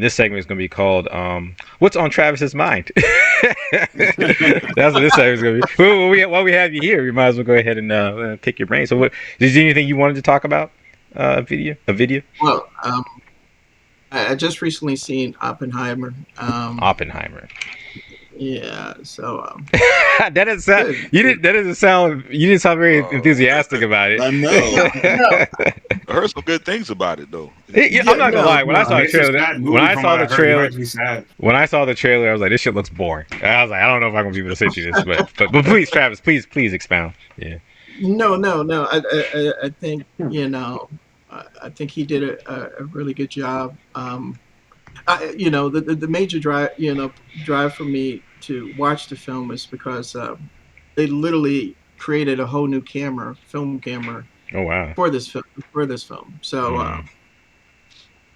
This segment is going to be called "What's on Travis's Mind." That's what this segment is going to be. Well, while we have you here, we might as well go ahead and pick your brain. So, what is there anything you wanted to talk about? A video? Well, I just recently seen Oppenheimer. Oppenheimer. Yeah, so that doesn't sound. You didn't. That doesn't sound. You didn't sound very enthusiastic about it. I know. no, I heard some good things about it though. I'm not gonna lie. When I saw the trailer, when I saw the trailer, I was like, "This shit looks boring." I was like, "I don't know if I'm gonna be able to sit through this." But please, Travis, please expound. Yeah. No. I think I think he did a really good job. The major drive for me to watch the film is because they literally created a whole new film camera. Oh wow! For this film, so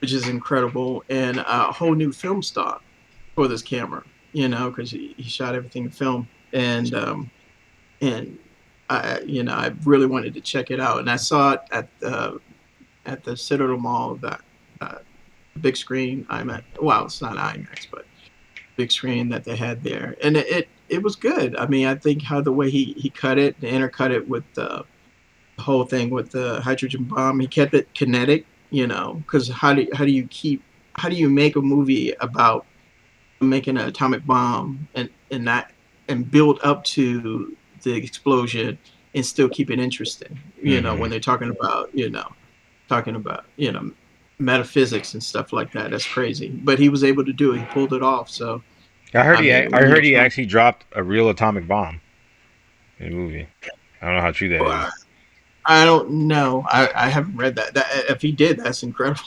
which is incredible, and a whole new film stock for this camera. Because he shot everything in film, and I really wanted to check it out, and I saw it at the Citadel Mall, that big screen IMAX. Well, it's not IMAX, but big screen that they had there, and it was good. I mean, I think how the way he cut it, and intercut it with the whole thing with the hydrogen bomb, he kept it kinetic. Because how do you make a movie about making an atomic bomb and build up to the explosion and still keep it interesting? When they're talking about metaphysics and stuff like that. That's crazy. But he was able to do it. He pulled it off. So I heard he actually dropped a real atomic bomb in the movie. I don't know how true that is. I don't know. I haven't read that. If he did, that's incredible.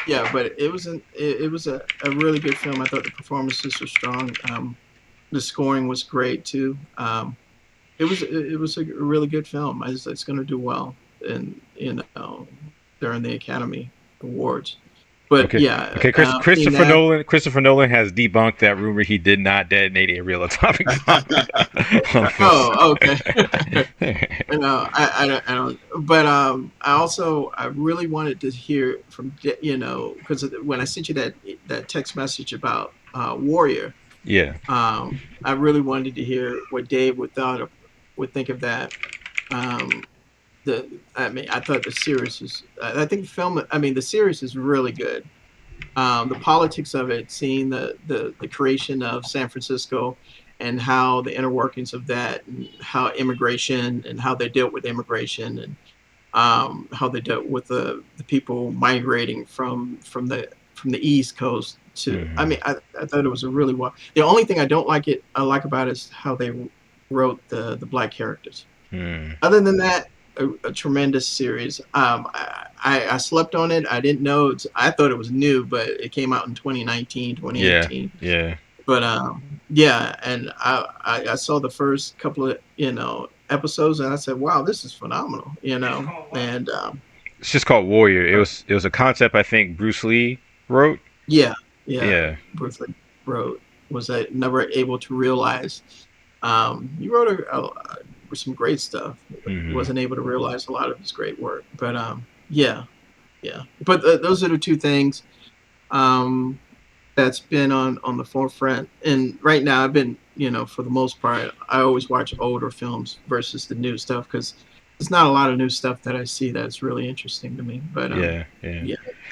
Yeah, but it was a really good film. I thought the performances were strong. The scoring was great too. It was a really good film. It's going to do well, and during the Academy Awards. But okay. Christopher Nolan has debunked that rumor. He did not detonate a real atomic bomb. Oh, okay. I don't. But I really wanted to hear from because when I sent you that text message about Warrior. Yeah. I really wanted to hear what Dave would think of that. I thought the series is. I think the series is really good. The politics of it, seeing the creation of San Francisco, and how the inner workings of that, and how immigration, and how they dealt with immigration, and how they dealt with the people migrating from the East Coast to. Mm-hmm. I mean, I thought it was a really well. The only thing I like about it is how they wrote the black characters. Other than that, a tremendous series. I slept on it. I didn't know. I thought it was new, but it came out in 2018. Yeah. But and I saw the first couple of episodes, and I said, "Wow, this is phenomenal." And it's just called Warrior. It was a concept I think Bruce Lee wrote. Yeah. Bruce Lee wrote. Was I never able to realize? He wrote some great stuff. Mm-hmm. Wasn't able to realize a lot of his great work, but yeah. But those are the two things that's been on the forefront. And right now, I've been, for the most part, I always watch older films versus the new stuff, because there's not a lot of new stuff that I see that's really interesting to me. But yeah.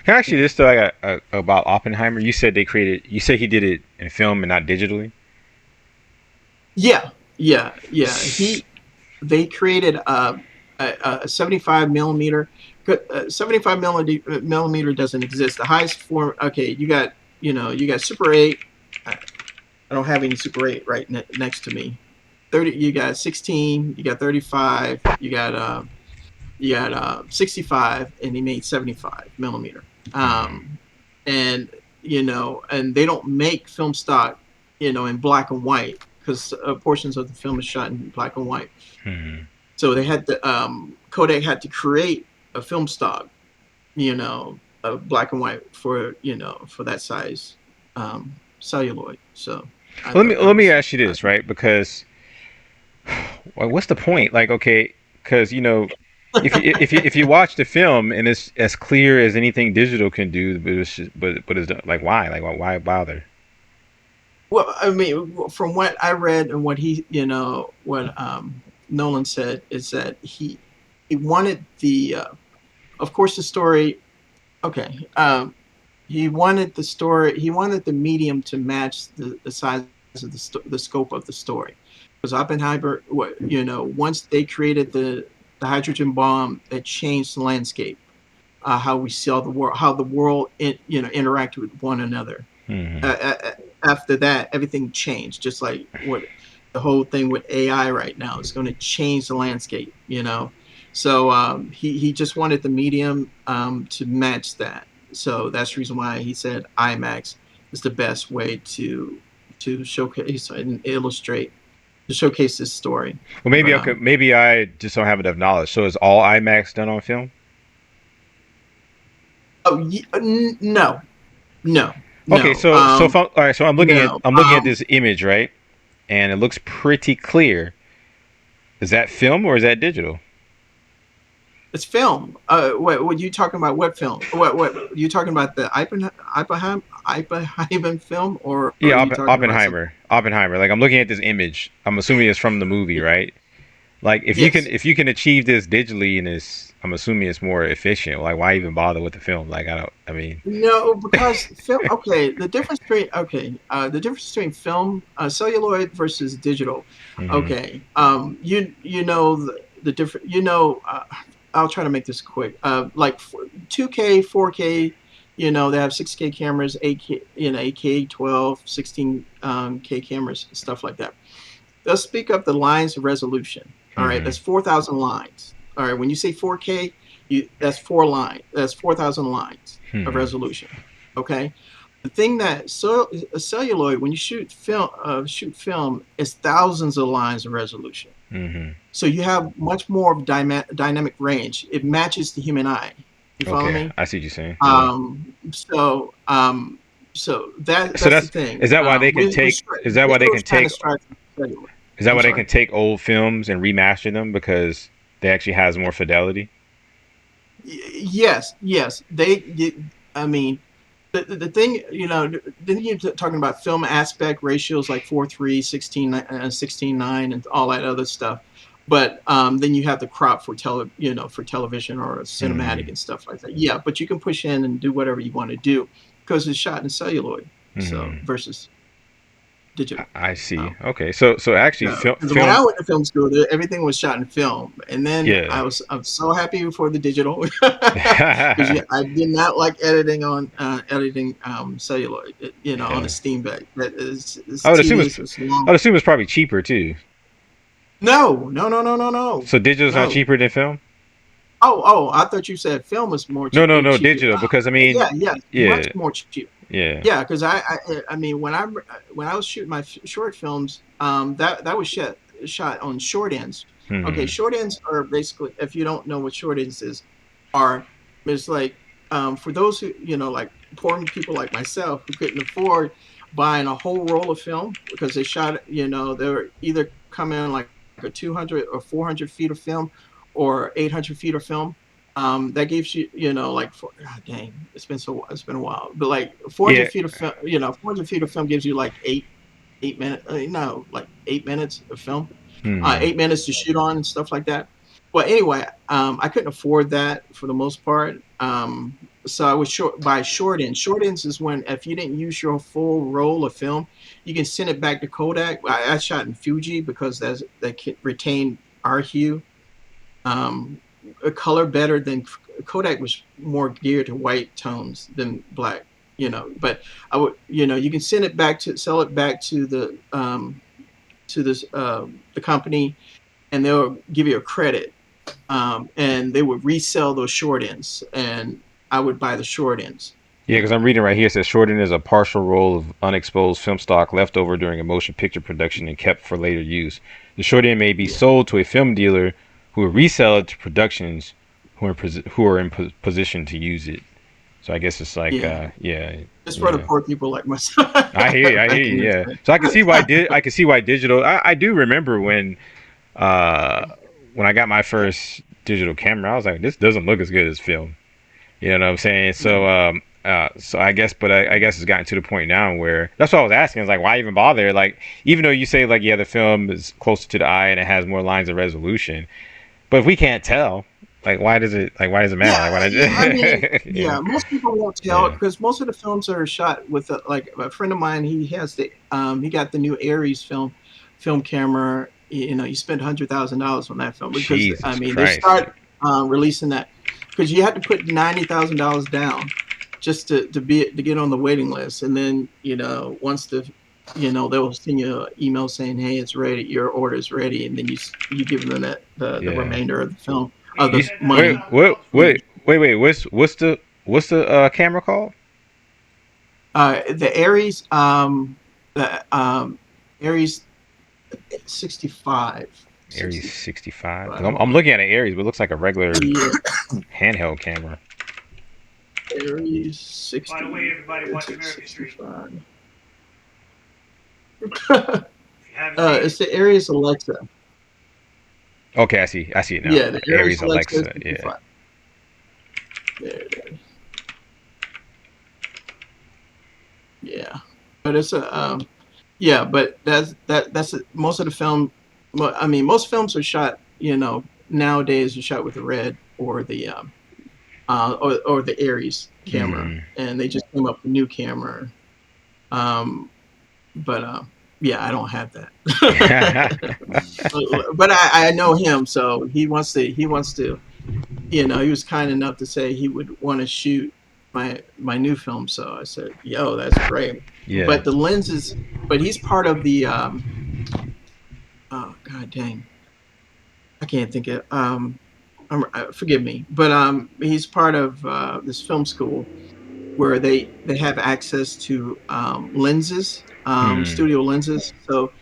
Actually, this story I got about Oppenheimer. You said he did it in film and not digitally. Yeah. They created a 75 millimeter. 75 millimeter doesn't exist. The highest form. Okay, you got Super 8. I don't have any Super 8 right next to me. 30. You got 16. You got 35. You got 65, and he made 75 millimeter. And and they don't make film stock, in black and white, because portions of the film is shot in black and white. Mm-hmm. So they had to Kodak had to create a film stock, of black and white for that size celluloid. So let me ask you this, right? Because what's the point? Like, okay, because if you watch the film and it's as clear as anything digital can do, but it's just, but it's like why bother? Well, I mean, from what I read and what he, what Nolan said is that he wanted of course, the story. Okay, he wanted the story. He wanted the medium to match the size of the scope of the story, because Oppenheimer, once they created the hydrogen bomb, that changed the landscape, how we saw the world, how the world interacted with one another. After that, everything changed. Just like what the whole thing with AI right now is going to change the landscape. So he just wanted the medium to match that. So that's the reason why he said IMAX is the best way to showcase and illustrate, to showcase this story. Well, maybe I just don't have enough knowledge. So is all IMAX done on film? Oh, no. Okay, so all right, so I'm looking at this image, right, and it looks pretty clear. Is that film or is that digital? It's film. What you talking about? What film? What you talking about? The Oppenheimer film, or Yeah, are you talking Oppenheimer. Oppenheimer. Like I'm looking at this image. I'm assuming it's from the movie, right? Like if you can achieve this digitally and I'm assuming it's more efficient. Like why even bother with the film? Like I mean. No, because film. Okay, the difference between film, celluloid versus digital. Okay, you know the different. I'll try to make this quick. Like 2K, 4K. They have 6K cameras, 8K, 8K, 12, 16K cameras, stuff like that. They'll speak up the lines of resolution. All right, that's 4,000 lines. All right, when you say 4K, that's 4 lines. That's 4,000 lines of resolution. Okay, the thing that a celluloid, when you shoot film, is thousands of lines of resolution. So you have much more of dynamic range. It matches the human eye. You follow me? I see what you're saying. So that's the thing. Is that why they can take? Is that why they can take? Is that why they can take old films and remaster them because they actually has more fidelity? Yes. I mean, the thing, then you're talking about film aspect ratios like 4:3, 16:9, and all that other stuff. But then you have the crop for television or cinematic and stuff like that. Yeah, but you can push in and do whatever you want to do because it's shot in celluloid, so versus digital. I see. Okay, so actually, film. When I went to film school, everything was shot in film, and then I'm so happy for the digital because I did not like editing celluloid, on a steam bag. That is, I would assume it's probably cheaper too. No. So digital's not cheaper than film? Oh, I thought you said film was more cheap. No, digital, because I mean, much more cheap. Yeah, because I mean, when I was shooting my short films, that was shot on short ends. Okay, short ends are basically, if you don't know what short ends is, it's like for those who like poor people like myself who couldn't afford buying a whole roll of film because they shot they were either coming in like a 200 or 400 feet of film or 800 feet of film. That gives you, dang, it's been a while, but like 400 feet of film, 400 feet of film gives you like 8 minutes, like 8 minutes of film, 8 minutes to shoot on and stuff like that. Well, anyway, I couldn't afford that for the most part. So I was by short ends. Short ends is when if you didn't use your full roll of film, you can send it back to Kodak. I shot in Fuji because they can retain our hue. A color better than Kodak was more geared to white tones than black, but I would, you can sell it back to the company and they'll give you a credit, and they would resell those short ends and I would buy the short ends. Yeah, because I'm reading right here. It says short end is a partial roll of unexposed film stock left over during a motion picture production and kept for later use. The short end may be sold to a film dealer who will resell it to productions who are in position to use it. So I guess it's like, it's for the poor people like myself. I hear you. Yeah. So I can see why digital. I do remember when I got my first digital camera, I was like, this doesn't look as good as film. You know what I'm saying? So so I guess, but I guess it's gotten to the point now where that's what I was asking. It's like, why even bother? Like, even though you say like, yeah, the film is closer to the eye and it has more lines of resolution, but if we can't tell, like, why does it matter? Yeah, Like, why I mean, yeah. most people won't tell Yeah. because most of the films are shot with like a friend of mine. He has he got the new Aries film camera. You know, he spent $100,000 on that film because Jesus I mean they Christ. start releasing that because you had to put $90,000 down just to get on the waiting list, and then once they'll send you an email saying, hey, it's ready, your order is ready, and then you give them the Yeah. remainder of the film of the You- money. Wait. What's the camera called? The Aries, Aries 65. Aries 65. I'm looking at an Aries, but it looks like a regular handheld camera. Aries 60. By the way, everybody watch American Street. 65. If you haven't seen It's the Aries Alexa. Okay, I see it now. Yeah, the Aries Alexa. 65. There it is. Yeah, but it's a but that's most of the film. Well, I mean, most films are shot. Nowadays are shot with the Red or the or the Aries camera, and they just came up with a new camera. Yeah, I don't have that. But I know him, so he wants to. He was kind enough to say he would want to shoot my new film. So I said, "Yo, that's great." Yeah. But the lenses. But he's part of the. Oh God dang! I can't think of. Forgive me, but he's part of this film school where they have access to lenses, studio lenses. So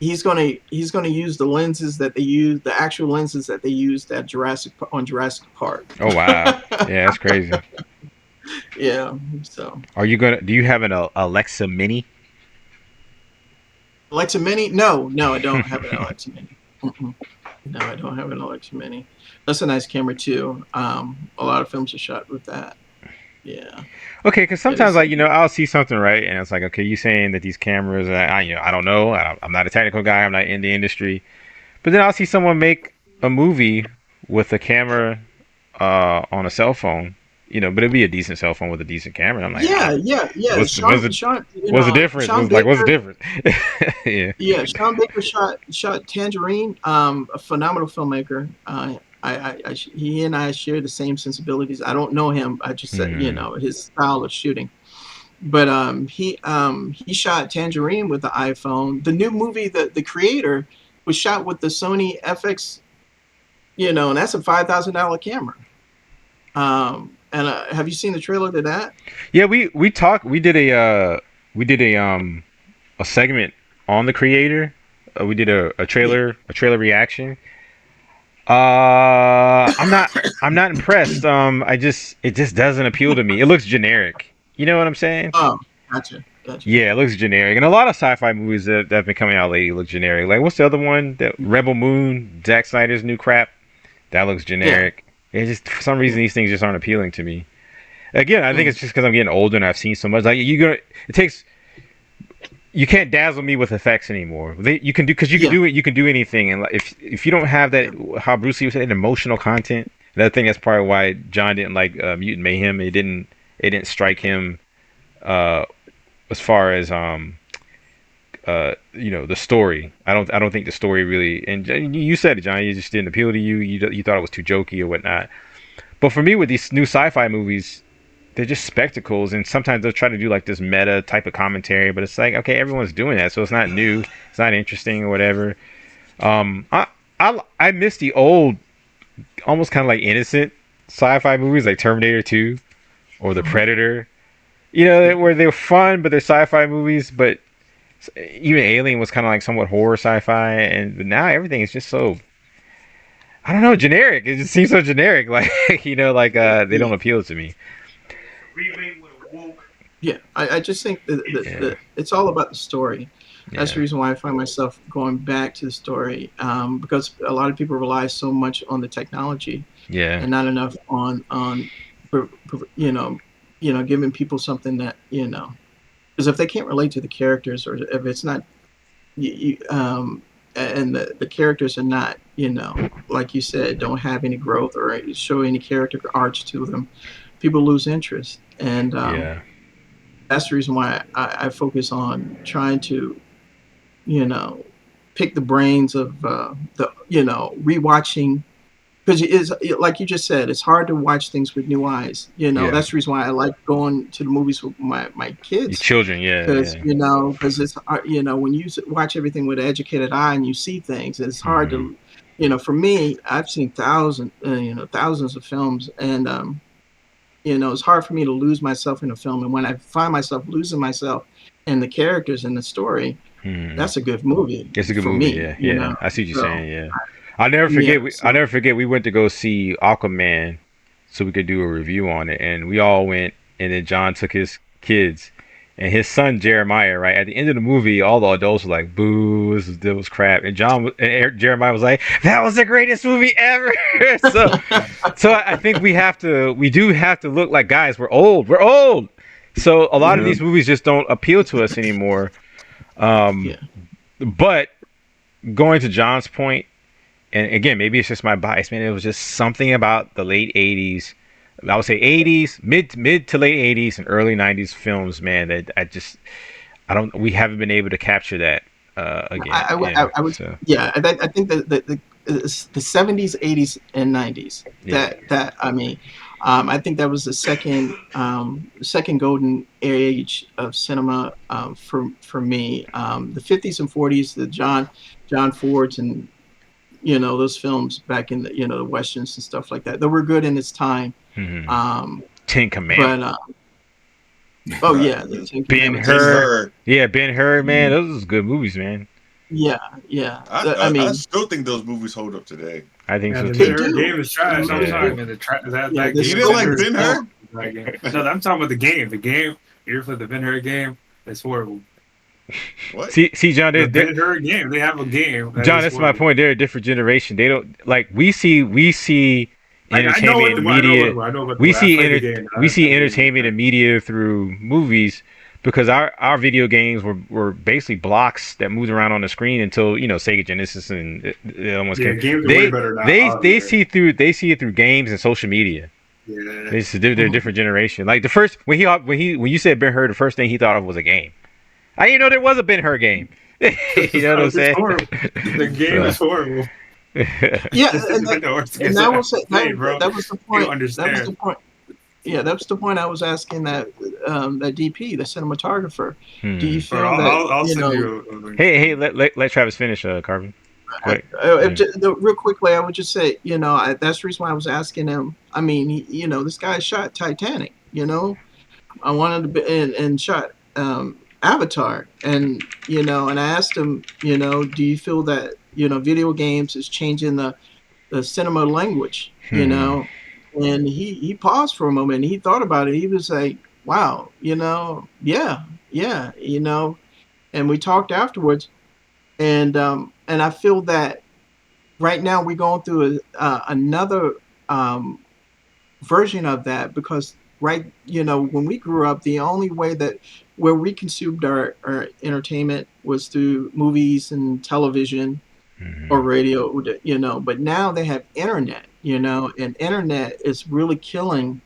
he's gonna use the lenses that they use, the actual lenses that they used at Jurassic Park. Oh wow. Yeah, that's crazy. Yeah. So. Do you have an Alexa Mini? Alexa Mini? No, I don't have an Alexa Mini. No, I don't have an Alexa Mini. That's a nice camera too. A lot of films are shot with that. Yeah. Okay, because sometimes I'll see something, right, and it's like, okay, you saying that these cameras, I don't know, I'm not a technical guy, I'm not in the industry, but then I'll see someone make a movie with a camera on a cell phone, but it'd be a decent cell phone with a decent camera. And I'm like, yeah. What's the difference? What's the difference? Yeah. Yeah, Sean Baker shot Tangerine, a phenomenal filmmaker. He and I share the same sensibilities. I don't know him. I just said, his style of shooting. But he shot Tangerine with the iPhone. The new movie, The Creator, was shot with the Sony FX, and that's a $5,000 camera. And have you seen the trailer to that? Yeah, we did a segment on The Creator. We did a trailer reaction. I'm not impressed. It just doesn't appeal to me. It looks generic. You know what I'm saying? Oh, gotcha. Yeah, it looks generic, and a lot of sci-fi movies that have been coming out lately look generic. Like, what's the other one? That Rebel Moon, Zack Snyder's new crap. That looks generic. Yeah. It just, for some reason, these things just aren't appealing to me. Again, I think it's just because I'm getting older and I've seen so much. Like, you can't dazzle me with effects anymore. You can do anything. And if you don't have that, how Bruce Lee said, emotional content. Another thing that's probably why John didn't like Mutant Mayhem. It didn't strike him as far as the story. I don't think the story really. And you said it, John. It just didn't appeal to you. You thought it was too jokey or whatnot. But for me, with these new sci-fi movies, they're just spectacles, and sometimes they'll try to do like this meta type of commentary, but it's like, okay, everyone's doing that, so it's not new, it's not interesting or whatever. I miss the old, almost kind of like innocent sci-fi movies like Terminator 2 or The Predator, where they're fun, but they're sci-fi movies. But even Alien was kind of like somewhat horror sci-fi, but now everything is just so, I don't know, generic. It just seems so generic, like they don't appeal to me. Remake with a woke Yeah, I just think it's all about the story. That's the reason why I find myself going back to the story, because a lot of people rely so much on the technology Yeah. and not enough on giving people something that because if they can't relate to the characters, or if it's not and the characters are not like you said, don't have any growth or show any character arcs to them, people lose interest. And Yeah. that's the reason why I focus on trying to, you know, pick the brains of rewatching, because it is like you just said, it's hard to watch things with new eyes. Yeah. That's the reason why I like going to the movies with my Your kids, children, because because it's when you watch everything with an educated eye and you see things, it's hard to, for me, I've seen thousands of films, and it's hard for me to lose myself in a film. And when I find myself losing myself in the characters and the story, that's a good movie. It's a good for movie. me, Yeah. I see what you're saying. Yeah. I'll never forget. I'll never forget. We went to go see Aquaman, so we could do a review on it, and we all went. And then John took his kids and his son Jeremiah. Right at the end of the movie, all the adults were like, "Boo! This was crap." And Jeremiah was like, "That was the greatest movie ever." so I think we do have to look like, guys. We're old. We're old. So a lot of these movies just don't appeal to us anymore. But going to John's point, and again, maybe it's just my bias, man. It was just something about the late 80s. I would say 80s, mid to late 80s and early 90s films, man, that we haven't been able to capture that again. I think the 70s, 80s, and 90s. I think that was the second golden age of cinema for me. The 50s and 40s, the John Fords and those films back in the westerns and stuff like that. They were good in its time. Ten Commandments. But Ben-Hur. Yeah, Ben-Hur, man. Those are good movies, man. Yeah. I still think those movies hold up today. I think so the too. Ben-Hur game is trash. I'm sorry, man. That game. You didn't like Ben-Hur? No, I'm talking about the game. The game. You ever played the Ben-Hur game? It's horrible. What? See, John, the Ben-Hur game. They have a game. John, that's my point. They're a different generation. They don't like we see entertainment and media. We see entertainment and media through movies, because our video games were basically blocks that moved around on the screen until Sega Genesis and it almost came. Games are way better now. They see it through games and social media. Yeah. They're a different generation. Like the first when you said Ben-Hur, the first thing he thought of was a game. I didn't know there was a Ben-Hur game. You know what I'm saying? The game is horrible. Yeah, and that was the point. That was the point. Yeah, that's the point I was asking that DP, the cinematographer. Do you feel I'll send you. Hey, let Travis finish, Carvin. Real quickly, I would just say, that's the reason why I was asking him. I mean, this guy shot Titanic. I wanted to be and shot Avatar, and and I asked him, do you feel that video games is changing the cinema language, and he paused for a moment and he thought about it. He was like, wow, yeah, and we talked afterwards, and I feel that right now we're going through another version of that, because when we grew up, the only way where we consumed our entertainment was through movies and television or radio, but now they have internet, and internet is really killing,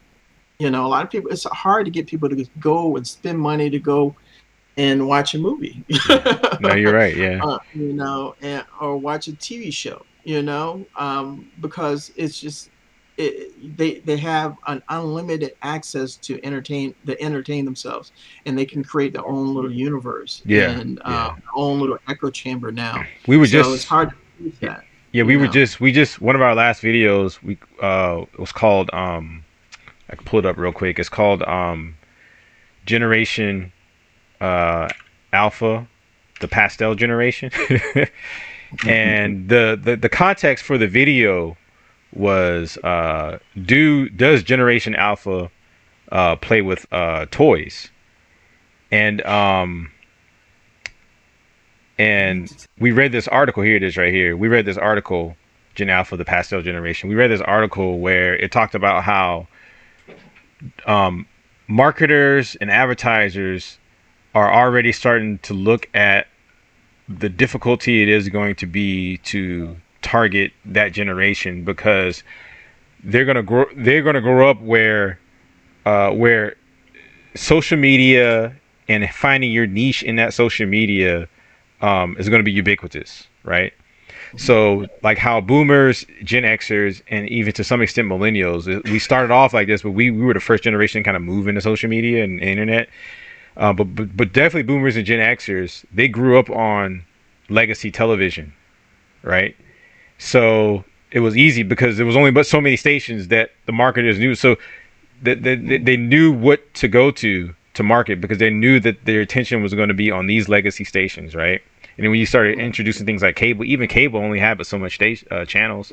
a lot of people. It's hard to get people to go and spend money to go and watch a movie. No, you're right. Yeah. Or watch a TV show, because it's just, they have an unlimited access to entertain themselves, and they can create their own little universe and own little echo chamber now. It's hard to use that. Yeah, we just one of our last videos, it was called I can pull it up real quick. It's called Generation Alpha, the Pastel generation. And the context for the video was does Generation Alpha play with toys? And we read this article. Here it is right here. We read this article, Gen Alpha, the Pastel generation. We read this article where it talked about how marketers and advertisers are already starting to look at the difficulty it is going to be to target that generation, because they're gonna grow up where social media and finding your niche in that social media is going to be ubiquitous, right? So like how boomers, Gen Xers, and even to some extent millennials, we started off like this, but we were the first generation to kind of move into social media and internet. But definitely boomers and Gen Xers, they grew up on legacy television, right? So it was easy because there was only but so many stations that the marketers knew. So they knew what to go to market, because they knew that their attention was going to be on these legacy stations, right? And then when you started introducing things like cable, even cable only had but so much channels.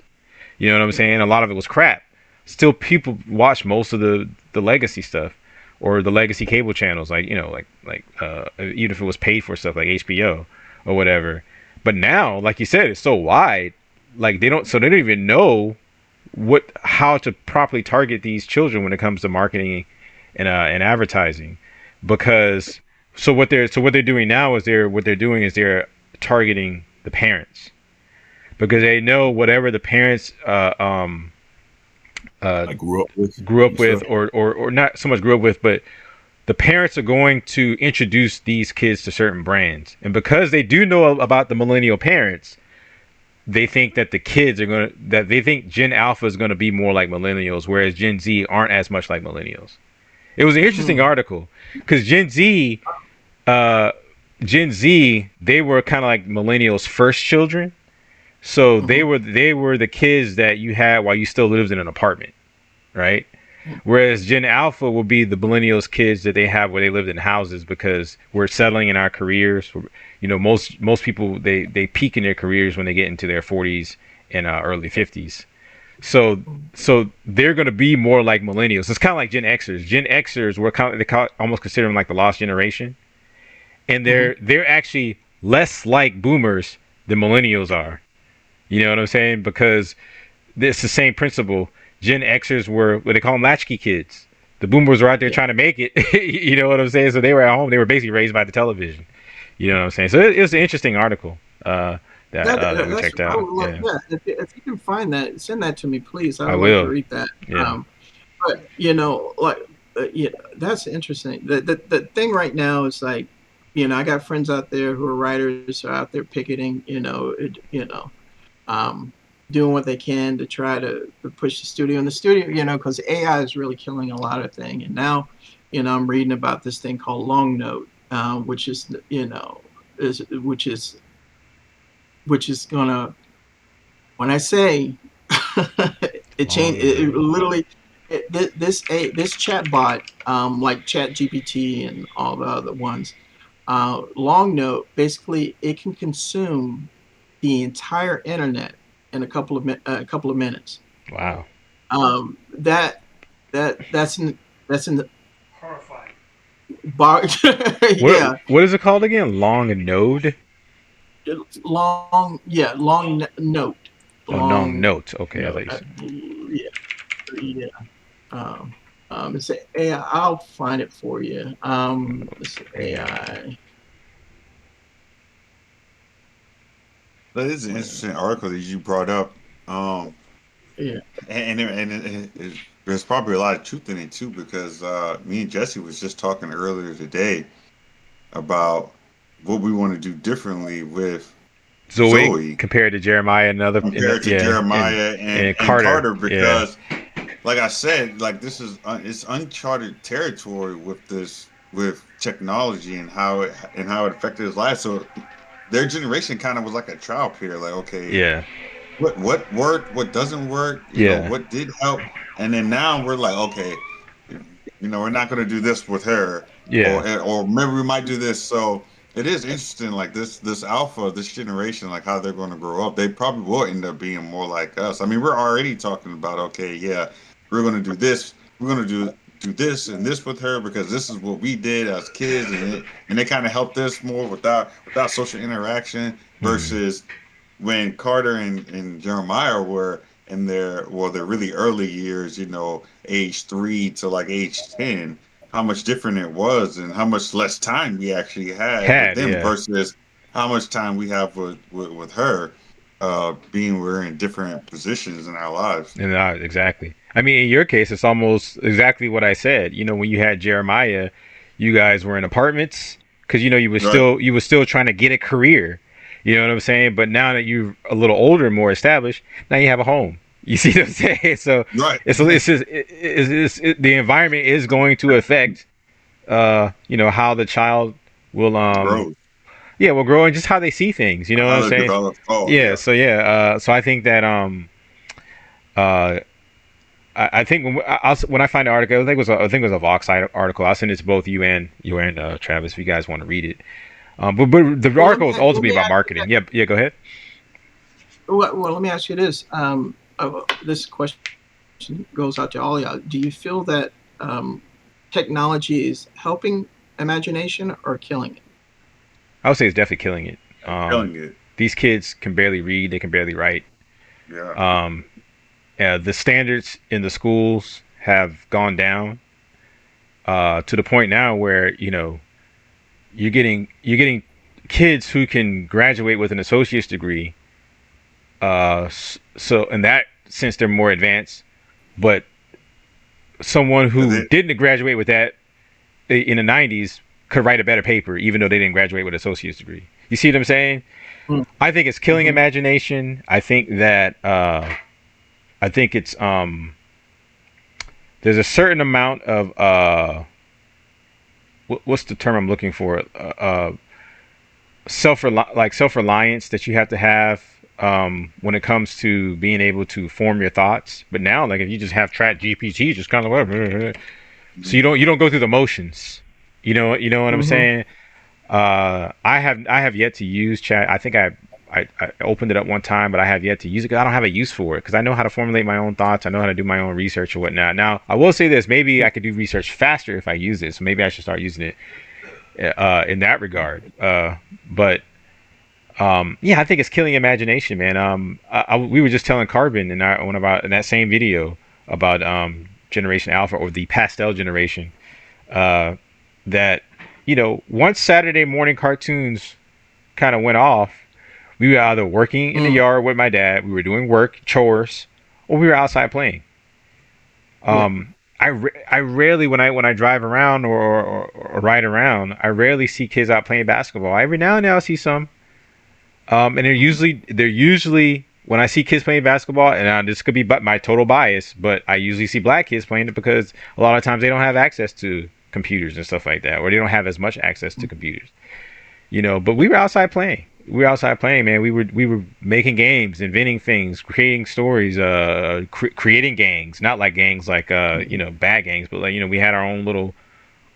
You know what I'm saying? A lot of it was crap. Still, people watch most of the legacy stuff, or the legacy cable channels, like, you know, like even if it was paid for stuff like HBO or whatever. But now, like you said, it's so wide, like they don't even know how to properly target these children when it comes to marketing and advertising, because what they're doing now is they're targeting the parents, because they know whatever the parents grew up with, or not so much grew up with, but the parents are going to introduce these kids to certain brands. And because they do know about the millennial parents, they think that they think Gen Alpha is going to be more like millennials, whereas Gen Z aren't as much like millennials. It was an interesting article, because Gen Z, they were kind of like millennials' first children. So they were the kids that you had while you still lived in an apartment, right? Whereas Gen Alpha will be the millennials' kids that they have where they lived in houses, because we're settling in our careers. You know, most people they peak in their careers when they get into their 40s and early 50s. So they're going to be more like millennials. It's kind of like Gen Xers. Gen Xers were almost consider them like the lost generation, and they're actually less like boomers than millennials are. You know what I'm saying? Because it's the same principle. Gen Xers were what they call them latchkey kids. The boomers were out there trying to make it. You know what I'm saying? So they were at home. They were basically raised by the television. You know what I'm saying? So it was an interesting article that we checked out. If you can find that, send that to me, please. I will like to read that. Yeah. But you know, that's interesting. The thing right now is like, you know, I got friends out there who are writers, who are out there picketing. Doing what they can to try to push the studio. And the studio, you know, because AI is really killing a lot of things. And now, you know, I'm reading about this thing called Long Note, which is, you know, which is gonna, when I say it changed, it literally, this chat bot, like Chat GPT and all the other ones, Long Note, basically it can consume the entire internet in a couple of minutes. Wow. That's in the Horrifying. Yeah. What is it called again? Long Node? Long Note. Long Note. Okay, I thought you said. It's AI. I'll find it for you. It's AI. That is an interesting article that you brought up. Yeah. And there's probably a lot of truth in it too, because me and Jesse was just talking earlier today about what we want to do differently with Zoe compared to Jeremiah and Jeremiah and Carter, because like I said, like this is it's uncharted territory with technology and how it affected his life. So their generation kind of was like a trial period, like, okay, what worked, what doesn't work, you know, what did help, and then now we're like, okay, you know, we're not going to do this with her, or maybe we might do this. So it is interesting, like this alpha, this generation, like how they're going to grow up. They probably will end up being more like us. I mean, we're already talking about, okay, yeah, we're going to do this, we're going to do do this and this with her because this is what we did as kids, and it kind of helped us more without social interaction versus when Carter and Jeremiah were in their really early years, age 3 to like age 10, how much different it was and how much less time we actually had with them versus how much time we have with her, being we're in different positions in our lives. And exactly. I mean, in your case, it's almost exactly what I said. When you had Jeremiah, you guys were in apartments because you were still trying to get a career. You know what I'm saying? But now that you're a little older and more established, now you have a home. You see what I'm saying? So it's the environment is going to affect, how the child will grow. Yeah, will grow and just how they see things. You know what I'm saying? So I think that I think when I find the article, I think it was a Vox article. I'll send it to both you and Travis if you guys want to read it. But the article is ultimately about marketing. Yeah, go ahead. Well, let me ask you this. This question goes out to all y'all. Do you feel that technology is helping imagination or killing it? I would say it's definitely killing it. Killing it. These kids can barely read. They can barely write. Yeah. The standards in the schools have gone down to the point now where you're getting kids who can graduate with an associate's degree. So in that sense, they're more advanced. But someone who didn't graduate with that in the 90s could write a better paper, even though they didn't graduate with an associate's degree. You see what I'm saying? I think it's killing imagination. I think that it's there's a certain amount of what's the term I'm looking for? Self-reliance that you have to have when it comes to being able to form your thoughts. But now, like if you just have Chat GPT, just kind of whatever, so you don't go through the motions. You know what I'm saying? I have yet to use Chat. I think I opened it up one time, but I have yet to use it because I don't have a use for it because I know how to formulate my own thoughts. I know how to do my own research or whatnot. Now, I will say this: maybe I could do research faster if I use it. So maybe I should start using it in that regard. But I think it's killing imagination, man. We were just telling Carbon in that same video about Generation Alpha or the Pastel generation that once Saturday morning cartoons kind of went off, we were either working in the yard with my dad, we were doing work, chores, or we were outside playing. I rarely, when I drive around or ride around, I rarely see kids out playing basketball. Every now and then I'll see some. And they're usually when I see kids playing basketball, and this could be my total bias, but I usually see black kids playing it because a lot of times they don't have access to computers and stuff like that, or they don't have as much access to computers. But we were outside playing. Man. We were making games, inventing things, creating stories, creating gangs. Not like gangs like bad gangs, but like we had our own little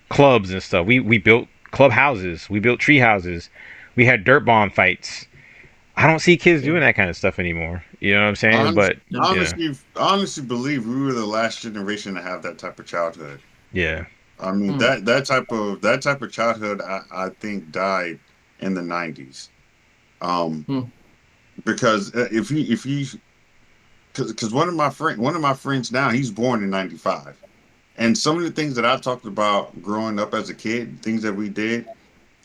clubs and stuff. We built clubhouses. We built tree houses. We had dirt bomb fights. I don't see kids doing that kind of stuff anymore. You know what I'm saying? Honestly believe we were the last generation to have that type of childhood. Yeah. I mean that type of childhood I think died in the 90s. Because because one of my friends now, he's born in 95. And some of the things that I talked about growing up as a kid, things that we did,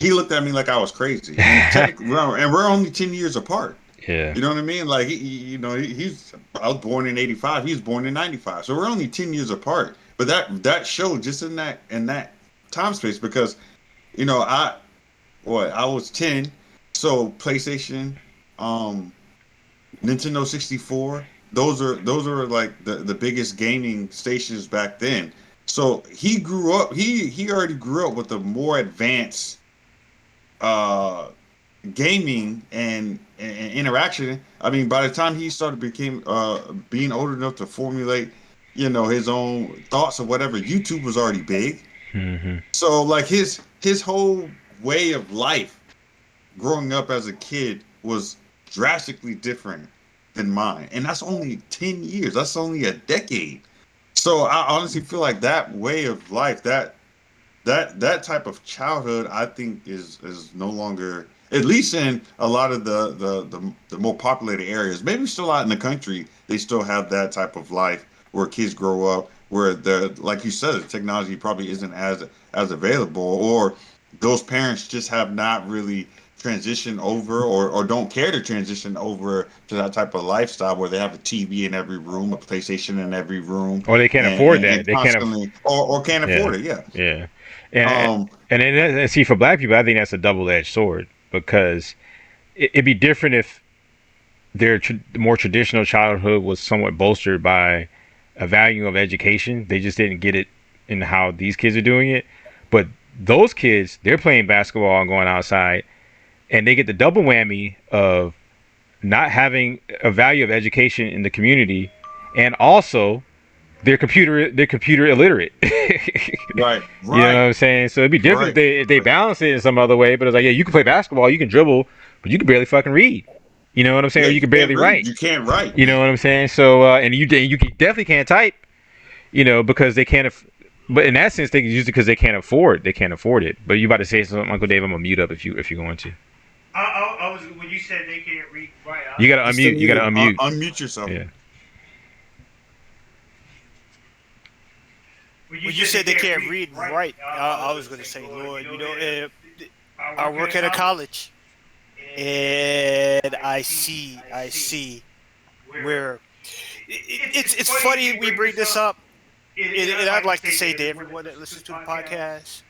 he looked at me like I was crazy. And we're only 10 years apart. Yeah. You know what I mean? Like, I was born in 85. He was born in 95. So we're only 10 years apart. But that showed just in that time space because, I was 10. So PlayStation, Nintendo 64, those are like the biggest gaming stations back then. So he grew up, he already grew up with a more advanced gaming and interaction. I mean, by the time he became being old enough to formulate, his own thoughts or whatever, YouTube was already big. Mm-hmm. So like his whole way of life growing up as a kid was drastically different than mine. And that's only 10 years. That's only a decade. So I honestly feel like that way of life, that type of childhood, I think is no longer, at least in a lot of the more populated areas. Maybe still out in the country, they still have that type of life where kids grow up where the, like you said, the technology probably isn't as available, or those parents just have not really transitioned over, or don't care to transition over to that type of lifestyle where they have a TV in every room, a PlayStation in every room, Or they can't afford that. and They can't. constantly, or can't Yeah. afford it. Yeah. Yeah. And Um, and see, for black people, I think that's a double-edged sword, because it'd be different if their more traditional childhood was somewhat bolstered by a value of education. They just didn't get it in how these kids are doing it. But those kids, they're playing basketball and going outside, and they get the double whammy of not having a value of education in the community, and also they're computer illiterate. right. You know what I'm saying? So it'd be different if they balance it in some other way. But it's like, yeah, you can play basketball, you can dribble, but you can barely fucking read. You know what I'm saying? Yeah, or you can barely write. You can't write. You know what I'm saying? So and you definitely can't type. You know, because they can't. But in that sense, they use it because they can't afford. They can't afford it. But you about to say something, Uncle Dave? I'm gonna mute up if you're going to. I was when you said they can't read. Right. You gotta unmute. You gotta unmute. Unmute yourself. Yeah. When you said they can't read, right? I was going to say, Lord, I work at a college, and I see where it's funny we bring this up, and I'd like to say to everyone that listens to the podcast,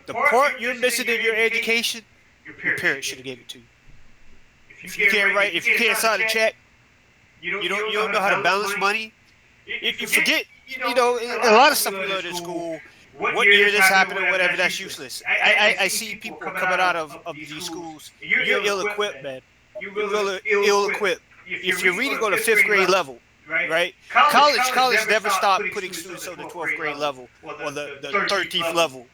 the part you're missing in your education, your parents should have gave it to you. If you can't write, if you can't sign a check, you don't know how to balance money. If you forget. You know, a lot of stuff we learned in school, what year this happened or whatever, that's useless. I see people coming out of these schools, you're ill-equipped, man. You're ill-equipped. If you're reading on the 5th grade level, right? College never stopped putting students on the 12th grade level or the 13th level,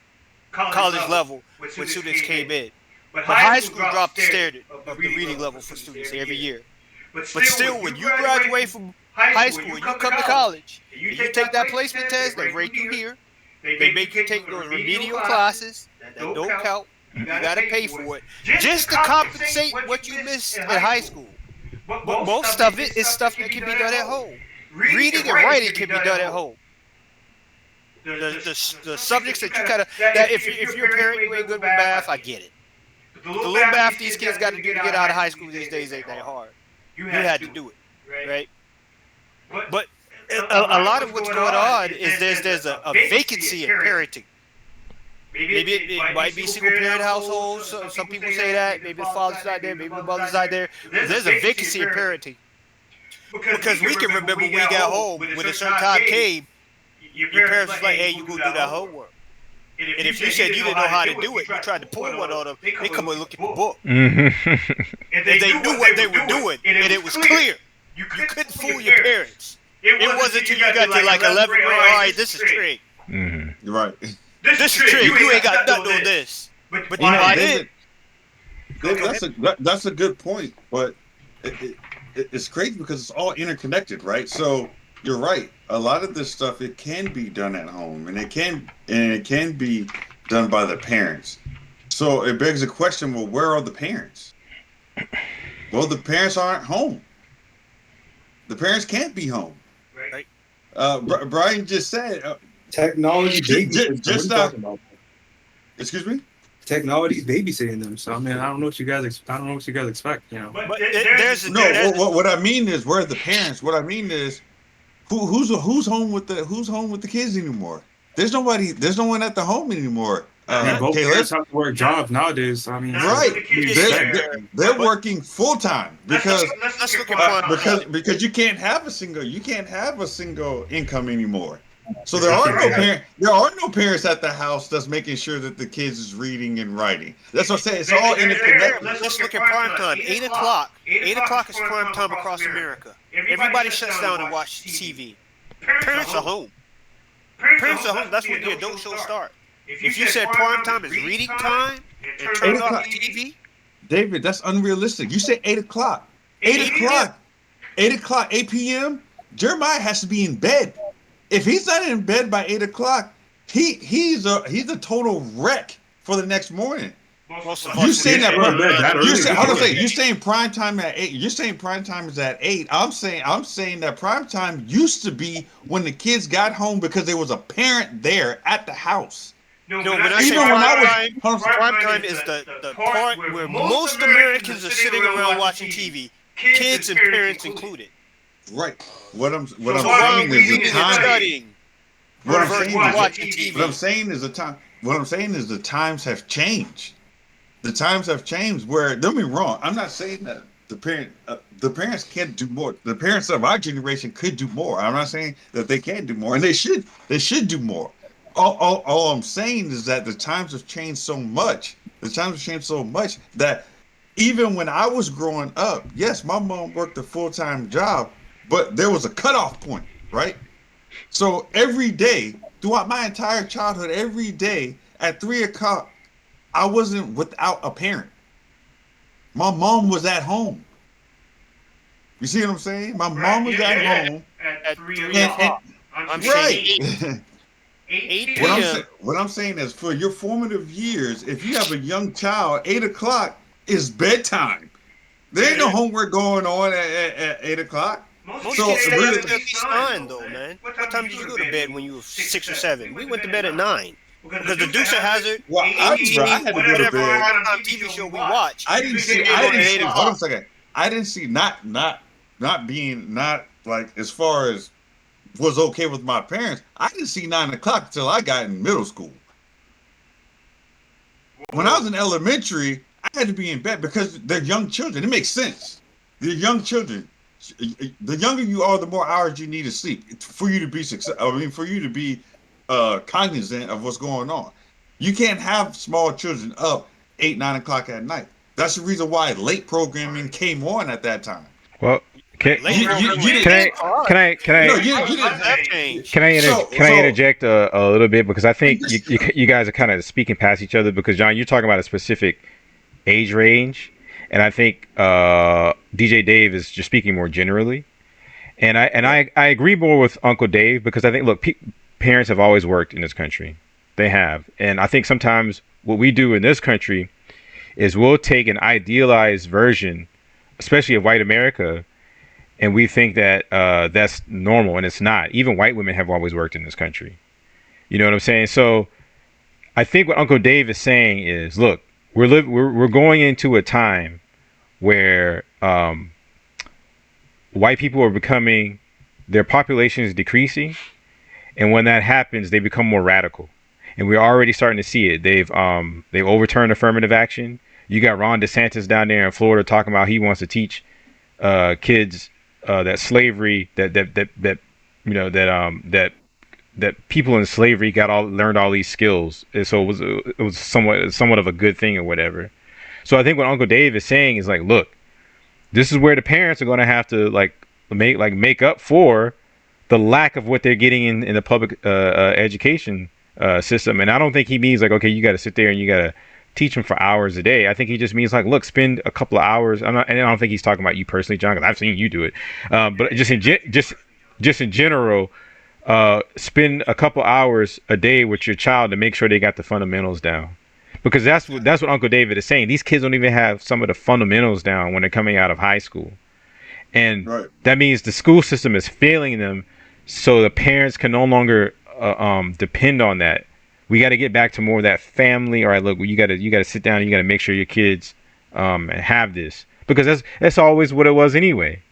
college level, when students came in. But high school dropped the standard of the reading level for students every year. But still, when you graduate from high school and you come to college, you take that placement test, they rank you here, they make you take those remedial classes that don't count, you gotta pay for it, just to compensate what you missed in high school. But most of it is stuff that can be done at home. Reading and writing can be done at home. The subjects that you that if you're a parent, you ain't good with math, I get it. The little math these kids got to do to get out of high school these days ain't that hard. You had to do it, right? But a lot of what's going on is there's a vacancy in parenting. Maybe it might be single parent households. Some people say that. Maybe the father's not there. Maybe the mother's not there. There's a vacancy in parenting. Because we can remember when we got home, when a certain time came, your parents was like, hey, you go do that homework. And if you said you didn't know how to do it, you tried to pull one on them, they come and look at the book. And they knew what they were doing, and it was clear. You couldn't fool your parents. It wasn't until you got to like 11th grade, all right, this is trick. Mm-hmm. Right. This is trick. You ain't got nothing on this. But you know, I did. That's a good point, but it's crazy because it's all interconnected, right? So you're right. A lot of this stuff, it can be done at home, and it can be done by the parents. So it begs the question: well, where are the parents? Well, the parents aren't home. The parents can't be home. Right. Brian just said technology. Excuse me. Technology's babysitting them. So I mean, I don't know what you guys expect. You know. But what I mean is, where are the parents? What I mean is, who's home with the kids anymore? There's no one at the home anymore. Both parents have to work jobs nowadays. I mean, right? They're working full time because you can't have a single income anymore. So there are no parents at the house that's making sure that the kids is reading and writing. That's what I'm saying. It's all interconnected. Let's look at prime time. 8 o'clock. 8 o'clock is prime time across America. Everybody shuts down and watches TV. Parents are home. Parents are home. That's when the adult shows start. If you said prime time is reading time and turn off the TV, David, that's unrealistic. You said 8 o'clock. 8 o'clock. 8 o'clock. 8 p.m. Jeremiah has to be in bed. if he's not in bed by 8 o'clock, he's a total wreck for the next morning. You saying that? You're saying prime time at 8. You're saying prime time is at 8. I'm saying that prime time used to be when the kids got home because there was a parent there at the house. No, when I say prime time is the part where most Americans are sitting around watching TV, kids and parents included. Right. What I'm saying is the time. What I'm saying is the times have changed. The times have changed. Where, don't get me wrong, I'm not saying that the parents can't do more. The parents of our generation could do more. I'm not saying that they can't do more, and they should do more. All I'm saying is that the times have changed so much. The times have changed so much that even when I was growing up, yes, my mom worked a full-time job, but there was a cutoff point, right? So every day, throughout my entire childhood, every day at 3 o'clock, I wasn't without a parent. My mom was at home. You see what I'm saying? My mom was at home. At 3 o'clock. I'm right. saying 8 p.m. What I'm saying is, for your formative years, if you have a young child, 8 o'clock is bedtime. There ain't no homework going on at 8 o'clock. Most kids stay up till 9, though, man. What time did you go to bed when you were 6 or 7? We went to bed at 9. Because the Dukes of Hazzard, well, I had to go to bed. Whatever TV show we watched. I didn't see. Hold on a second. I didn't see not being like, as far as was okay with my parents. I didn't see 9 o'clock until I got in middle school. When I was in elementary, I had to be in bed because they're young children. It makes sense. They're young children. The younger you are, the more hours you need to sleep for you to be successful. I mean, for you to be cognizant of what's going on. You can't have small children up 8, 9 o'clock at night. That's the reason why late programming came on at that time. Well, can I interject a little bit, because I think you guys are kind of speaking past each other, because John, you're talking about a specific age range, and I think DJ Dave is just speaking more generally, and I agree more with Uncle Dave, because I think, look, parents have always worked in this country. They have. And I think sometimes what we do in this country is we'll take an idealized version, especially of white America, and we think that that's normal, and it's not. Even white women have always worked in this country. You know what I'm saying? So I think what Uncle Dave is saying is, look, we're going into a time where white people are becoming, their population is decreasing. And when that happens, they become more radical, and we're already starting to see it. They've overturned affirmative action. You got Ron DeSantis down there in Florida talking about he wants to teach kids that slavery, that people in slavery learned all these skills. And so it was somewhat of a good thing or whatever. So I think what Uncle Dave is saying is, like, look, this is where the parents are going to have to make up for the lack of what they're getting in the public education system. And I don't think he means like, okay, you got to sit there and you got to teach them for hours a day. I think he just means like, look, spend a couple of hours. And I don't think he's talking about you personally, John, because I've seen you do it. But just in general, spend a couple hours a day with your child to make sure they got the fundamentals down. Because that's what Uncle David is saying. These kids don't even have some of the fundamentals down when they're coming out of high school. And that means the school system is failing them, so the parents can no longer depend on that. We got to get back to more of that family. All right, look, you got to sit down and you got to make sure your kids have this, because that's always what it was anyway.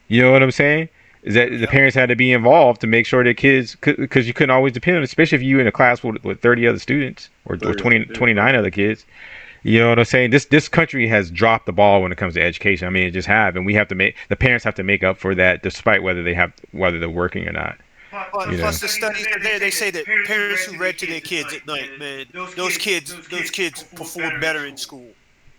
You know what I'm saying? Is that the parents had to be involved to make sure their kids, because you couldn't always depend on it, especially if you in a class with 30 other students or 29 other kids. You know what I'm saying? This country has dropped the ball when it comes to education. I mean, it just have, and the parents have to make up for that, despite whether they're working or not. Plus, the studies there, they say that parents who read to their kids at night, man, those kids perform better in school.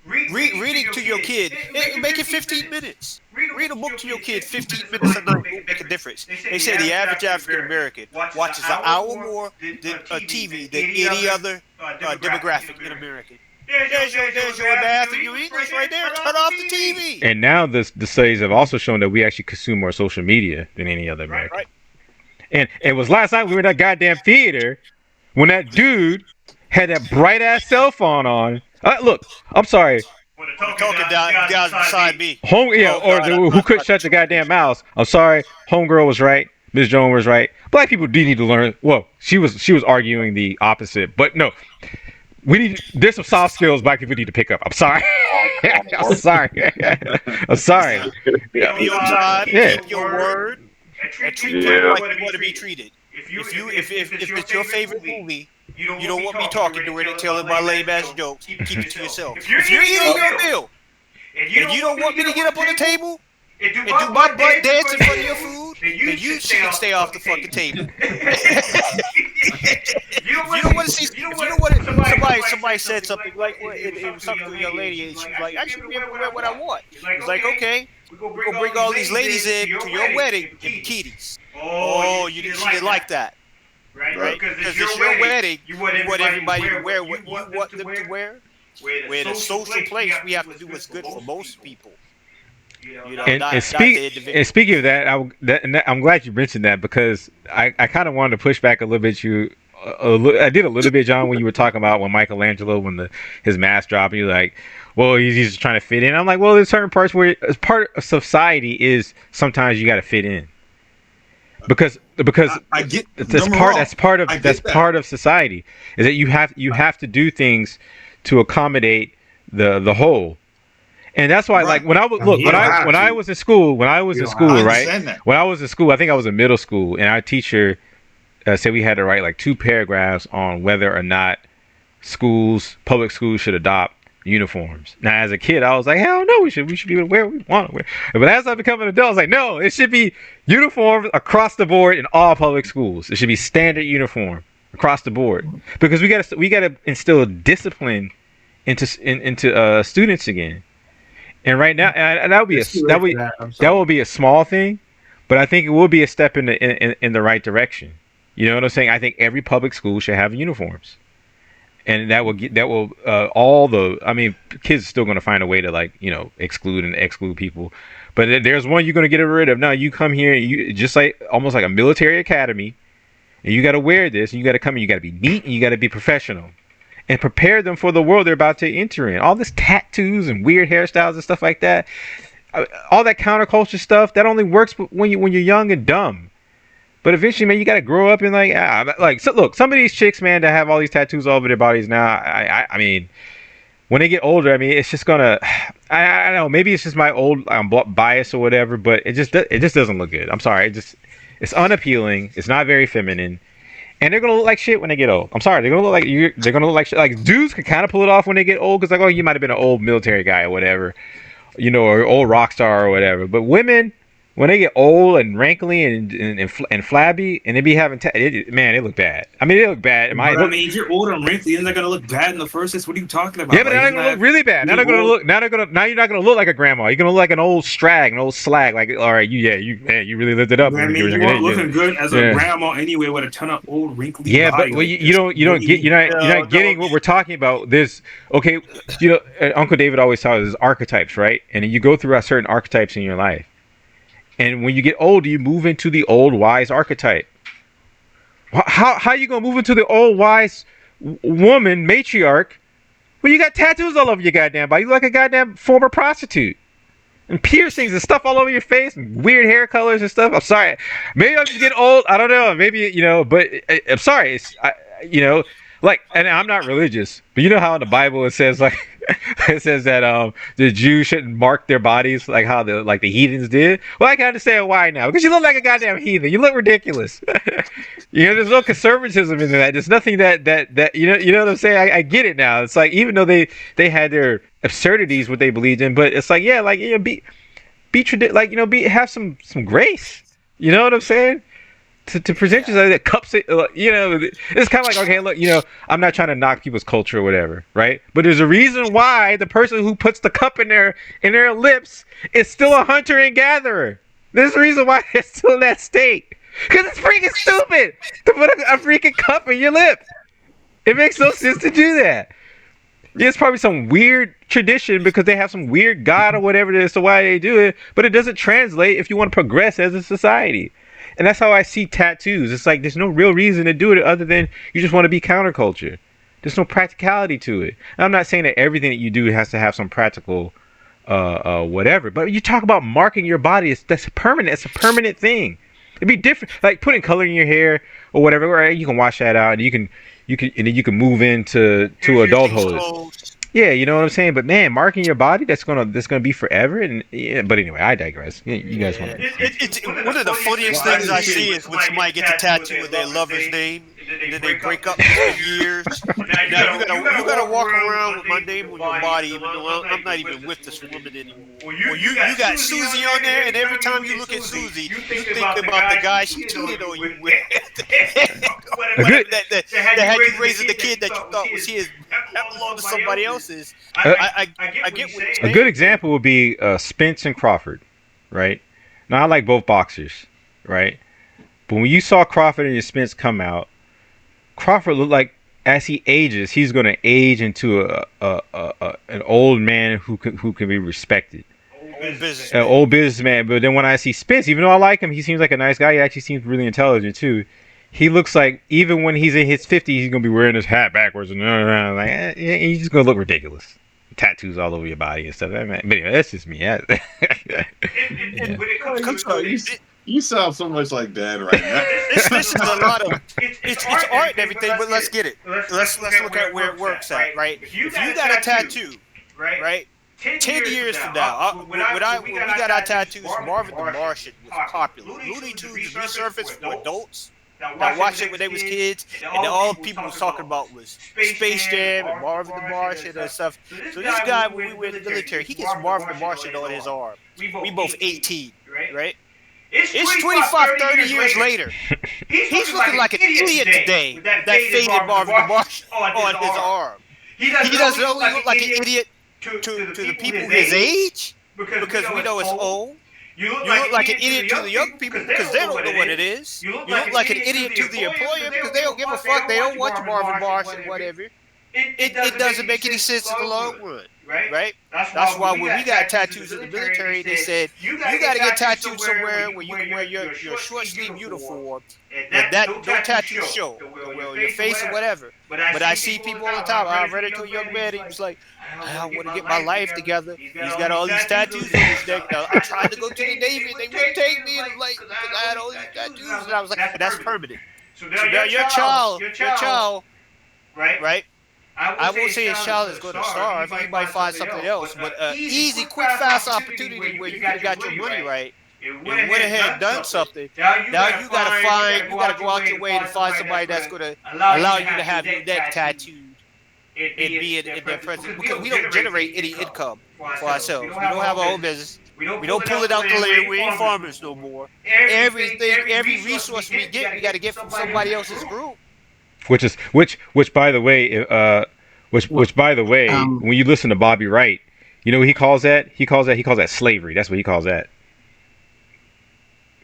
Reading to your kid, make it 15 minutes. Read a book to your kid 15 minutes a night will make a difference. They say the average African American watches an hour more TV than any other demographic in America. There's your math and your English right there. Turn off the TV. And now the studies have also shown that we actually consume more social media than any other American. Right. And it was last night we were in that goddamn theater when that dude had that bright ass cell phone on. Look, I'm sorry. When talking guys beside me. Who couldn't shut the goddamn mouth. I'm sorry. Homegirl was right. Ms. Jones was right. Black people do need to learn. Well, she was arguing the opposite, but no. There's some soft skills black people need to pick up. I'm sorry. I'm sorry. I'm sorry. Be on time. Keep your word. And treat people like you want to be treated. If it's your favorite movie, you don't want me talking during it, telling my lame ass jokes. Keep it to yourself. If you're eating your meal and you don't want me to get up on the table and do my butt dance in front of your food, then you should stay off the fucking table. You don't want to see. You don't want to. Somebody said something like it was something to a young lady, and she was like, "I should be able to wear what I want." It's like, okay, we're gonna bring all these ladies in to your wedding in bikinis. Oh, you didn't like that, right? Because it's your wedding. You want everybody to wear what you want them to wear. We're in a social place. We have to do what's good for most people. And speaking of that, I'm glad you mentioned that because I kind of wanted to push back a little bit. I did a little bit, John, when you were talking about when Michelangelo, when his mask dropped, you're like, well, he's just trying to fit in. I'm like, well, there's certain parts where part of society is sometimes you got to fit in because I get that's part of society is that you have to do things to accommodate the whole. And that's why, like, when I was in school, right? When I was in school, I think I was in middle school, and our teacher said we had to write like 2 paragraphs on whether or not public schools should adopt uniforms. Now, as a kid, I was like, hell no, we should be able to wear what we want to wear. But as I become an adult, I was like, no, it should be uniforms across the board in all public schools. It should be standard uniform across the board because we got to instill discipline into students again. And right now, and that will be a small thing, but I think it will be a step in the right direction. You know what I'm saying? I think every public school should have uniforms, and kids are still going to find a way to exclude people, but there's one you're going to get rid of. Now you come here, you just like almost like a military academy, and you got to wear this, and you got to come in, you got to be neat, and you got to be professional. And prepare them for the world they're about to enter in. All this tattoos and weird hairstyles and stuff like that, all that counterculture stuff, that only works when you're young and dumb. But eventually, man, you got to grow up and look, some of these chicks, man, that have all these tattoos all over their bodies now. I mean, when they get older, I mean, it's just gonna. I don't know. Maybe it's just my old bias or whatever, but it just doesn't look good. I'm sorry. It's unappealing. It's not very feminine. And they're gonna look like shit when they get old. I'm sorry, they're gonna look like shit. Like dudes can kind of pull it off when they get old, because like, oh, you might have been an old military guy or whatever, or old rock star or whatever. But women, when they get old and wrinkly and flabby, and they be having they look bad. I mean, they look bad. If you're old and wrinkly, isn't that gonna look bad in the first place? What are you talking about? Yeah, but they're gonna look really bad. Now you're not gonna look like a grandma. You're gonna look like an old slag. Like, all right, you really lived it up. I mean, you weren't looking good as a grandma anyway with a ton of old wrinkly. Yeah, but you're not getting what we're talking about. There's Uncle David always tells us there's archetypes, right? And you go through certain archetypes in your life. And when you get older, you move into the old wise archetype. How you gonna move into the old wise woman matriarch when you got tattoos all over your goddamn body? You look like a goddamn former prostitute, and piercings and stuff all over your face, and weird hair colors and stuff. I'm sorry, maybe I'm just getting old. I don't know. Maybe but I'm sorry. And I'm not religious, but you know how in the Bible it says that the Jews shouldn't mark their bodies like how the heathens did. Well, I can understand why now, because you look like a goddamn heathen. You look ridiculous. There's no conservatism in that. There's nothing that you know what I'm saying. I get it now. It's like, even though they had their absurdities what they believed in, but it's like, yeah, like, have some grace. You know what I'm saying? To present yourself that cups it, it's kind of like, okay, look, I'm not trying to knock people's culture or whatever, right? But there's a reason why the person who puts the cup in their lips is still a hunter and gatherer. There's a reason why they're still in that state, because it's freaking stupid to put a freaking cup in your lip. It makes no sense to do that. It's probably some weird tradition because they have some weird god or whatever it is to why they do it, but it doesn't translate if you want to progress as a society. And that's how I see tattoos. It's like there's no real reason to do it other than you just want to be counterculture. There's no practicality to it. And I'm not saying that everything that you do has to have some practical whatever, but you talk about marking your body, that's permanent. It's a permanent thing. It'd be different, like putting color in your hair or whatever. Right? You can wash that out, and you can move into adulthood. Yeah, you know what I'm saying. But man, marking your body, that's gonna be forever. And yeah, but anyway, I digress. You guys want? It's one of the funniest things I see is when somebody gets a tattoo with their lover's name, and then they break up for years. Now you gotta walk around with my name on your body, even though I'm not even with this woman anymore. Well, you got Susie on there, and every time you look at Susie, you think about the guy she cheated on you with. that had you raising the kid that you thought was his, that belonged to somebody else's. I get what you're saying. A good example would be Spence and Crawford, right? Now I like both boxers, right? But when you saw Crawford and Spence come out, Crawford looked like as he ages, he's going to age into an old man who can be respected. Old businessman. But then when I see Spence, even though I like him, he seems like a nice guy. He actually seems really intelligent too. He looks like even when he's in his 50s, he's gonna be wearing his hat backwards and like he's just gonna look ridiculous. Tattoos all over your body and stuff. But anyway, that's just me. You sound so much like Dad right now. This is a lot of it's art and everything, but let's get it. Let's look at where it works at, right? If you got a tattoo, right? 10 years from now, when we got our tattoos, Marvin the Martian was popular. Looney Tunes resurfaced for adults that watched it when they was kids, and all people was talking about was Space Jam and Marvin the Martian and stuff. So this guy, when we were in the military, he gets Marvin the Martian on his arm. We both 18, right? It's 25, 30 years later. He's looking like an idiot today with that faded Marvin the Martian on his arm. He doesn't only look like an idiot to the people his age, because we know it's old. You look like an idiot to the young people because they don't know what it is. You look like an idiot to the employer because they don't give a fuck. They don't want Marvin Martian, whatever. It doesn't make any sense in the long run, right? That's why when we got tattoos in the military, they said you got to get tattooed somewhere where you can wear your short sleeve uniform and that no tattoo show, well, your face or whatever. But I see people all the time. I read it to a young man. He was like, I want to get my life together. He's got all these tattoos on his neck. Now, I tried to go to the Navy, and they wouldn't take me. And like, because I had all these tattoos, and I was like, that's permanent. So now your child, right? I won't say his child is going to starve. He might find something else, but easy, quick, fast opportunity where you could have got your money right. And went ahead and done something. Now you gotta go out your way to find somebody that's going to allow you to have your neck tattooed and be in their presence, because we don't generate any income for ourselves. We don't have our own business. We don't pull it out the land. We ain't farmers no more. Every resource we get, we got to get from somebody else's group. Which by the way, when you listen to Bobby Wright, you know what he calls that? He calls that slavery. That's what he calls that.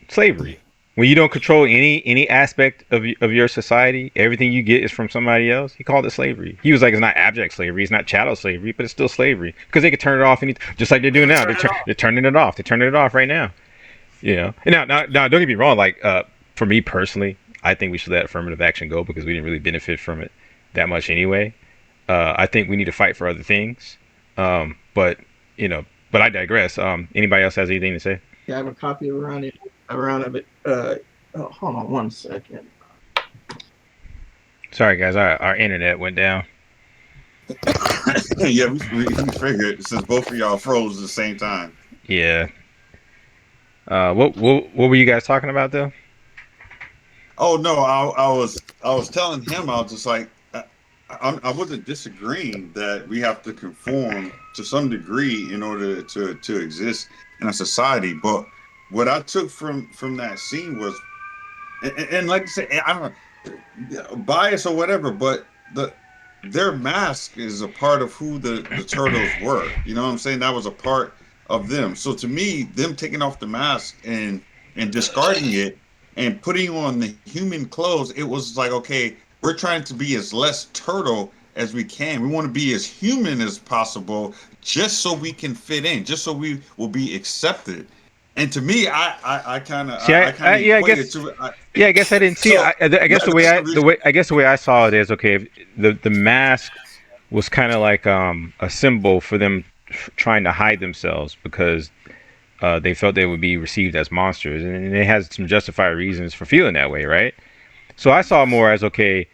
Slavery. When you don't control any aspect of your society, everything you get is from somebody else. He called it slavery. He was like, it's not abject slavery, it's not chattel slavery, but it's still slavery because they could turn it off just like they're doing now. They're turning it off. They're turning it off right now. You know. And now, don't get me wrong. Like for me personally, I think we should let affirmative action go because we didn't really benefit from it that much anyway. I think we need to fight for other things. But I digress. Anybody else has anything to say? Yeah, I have a copy around of it. Hold on 1 second. Sorry, guys. Our internet went down. Yeah, we figured since both of y'all froze at the same time. Yeah. What were you guys talking about though? Oh no, I was telling him, I was just like, I wasn't disagreeing that we have to conform to some degree in order to exist in a society, but what I took from that scene was, and like I said, I don't know, bias or whatever, but their mask is a part of who the turtles were. You know what I'm saying? That was a part of them. So to me, them taking off the mask and discarding it and putting on the human clothes, it was like, okay, we're trying to be as less turtle as we can. We want to be as human as possible just so we can fit in, just so we will be accepted. And to me, I kind of I guess I didn't see so, it. I guess the way I saw it is okay. The mask was kind of like a symbol for them trying to hide themselves because they felt they would be received as monsters, and they had some justified reasons for feeling that way, right? So I saw it more as okay.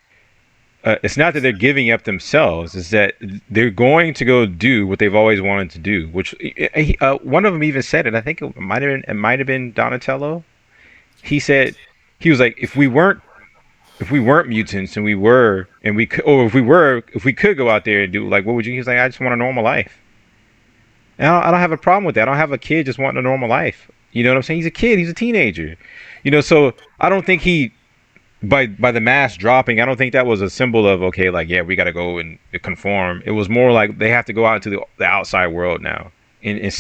It's not that they're giving up themselves; it's that they're going to go do what they've always wanted to do. Which one of them even said it. I think it might have been Donatello. He said he was like, if we weren't mutants and if we could go out there and do like what would you? He was like, I just want a normal life. And I don't have a problem with that. I don't have a kid just wanting a normal life. You know what I'm saying? He's a kid. He's a teenager. So I don't think he. By the mask dropping, I don't think that was a symbol of okay, like yeah, we got to go and conform. It was more like they have to go out into the outside world now, and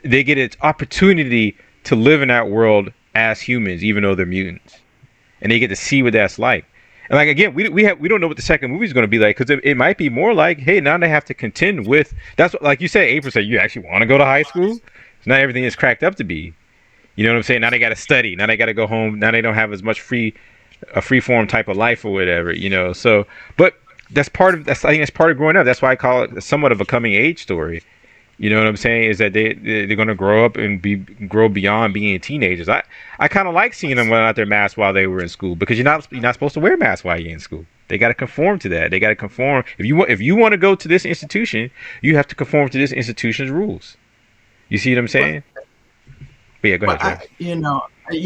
they get an opportunity to live in that world as humans, even though they're mutants, and they get to see what that's like. And like again, we don't know what the second movie is going to be like because it might be more like hey, now they have to contend with that's what, like you said, April said you actually want to go to high school. It's not everything is cracked up to be. You know what I'm saying? Now they got to study. Now they got to go home. Now they don't have as much free form type of life or whatever. So, but I think that's part of growing up. That's why I call it somewhat of a coming age story. You know what I'm saying? Is that they're going to grow up and grow beyond being teenagers. I kind of like seeing them without their masks while they were in school because you're not supposed to wear masks while you're in school. They got to conform to that. They got to conform. If you want to go to this institution, you have to conform to this institution's rules. You see what I'm saying? But yeah, go ahead. You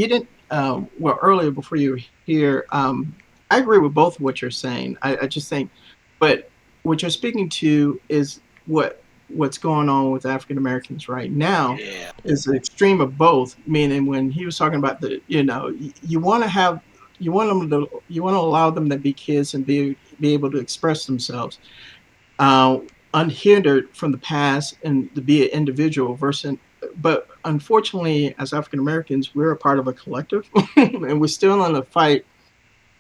didn't. Well, earlier before you were here, I agree with both of what you're saying. I just think, but what you're speaking to is what's going on with African Americans right now is an extreme of both. Meaning, when he was talking about you want to allow them to be kids and be able to express themselves, unhindered from the past and to be an individual versus. But unfortunately, as African Americans, we're a part of a collective, and we're still in a fight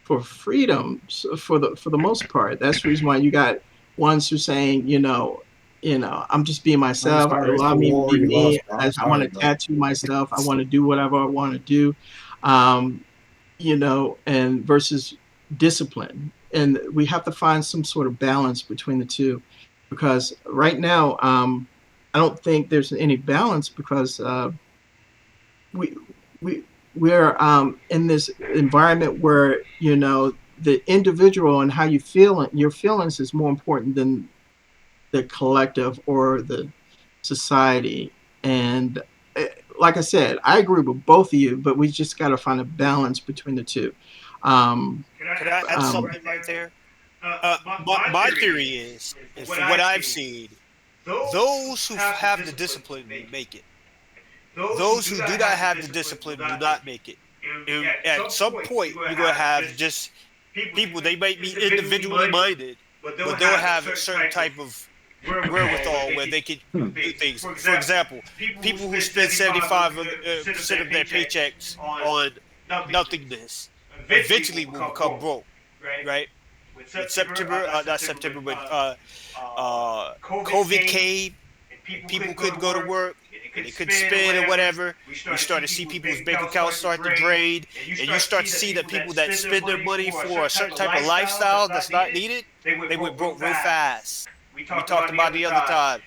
for freedom for the most part. That's the reason why you got ones who saying, I'm just being myself. Allow me to be me. I want to tattoo myself. I want to do whatever I want to do, and versus discipline. And we have to find some sort of balance between the two, because right now, I don't think there's any balance because we're in this environment where the individual and how you feel, your feelings is more important than the collective or the society. And like I said, I agree with both of you, but we just got to find a balance between the two. Can I add something right there? My theory is from what I've seen, those who have the discipline make it. Those who do not have the discipline do not make it. And at some point, you're going to have just people, they might be individually minded, but they'll have a certain type of wherewithal where they can do things. For example, people who spend 75% of their paychecks on nothingness eventually will become broke, right? With September, not September, but COVID came, people couldn't go to work, they couldn't spend or whatever. We start to see people's bank accounts start to drain, and you start to see that people that spend their money for a certain type of lifestyle that's not needed, they went broke real fast. We talked about the other time.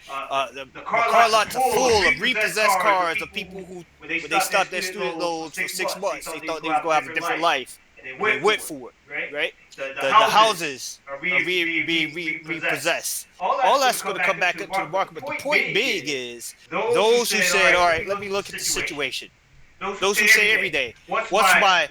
The car lots are full of repossessed cars of people who, when they stopped their student loans for 6 months, they thought they was going to have a different life. And they went for it, right? The houses are being repossessed. All that's going to come back up to the market. But the point being is, those who said, all right, let me look at the situation. Those who say every day, what's my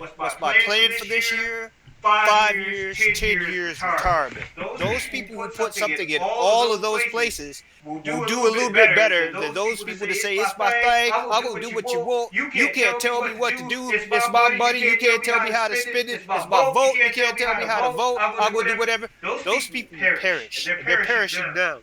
plan for this year? 5 years, 10 years retirement. Those people who put something in all of those places will do a little bit better than those people that say, it's my thing, I'm going to do what you want. You can't tell me what to do. It's my money. You can't tell me how to spend it. It's my vote. You can't tell me how to vote. I'm going to do whatever. Those people perish. They're perishing now.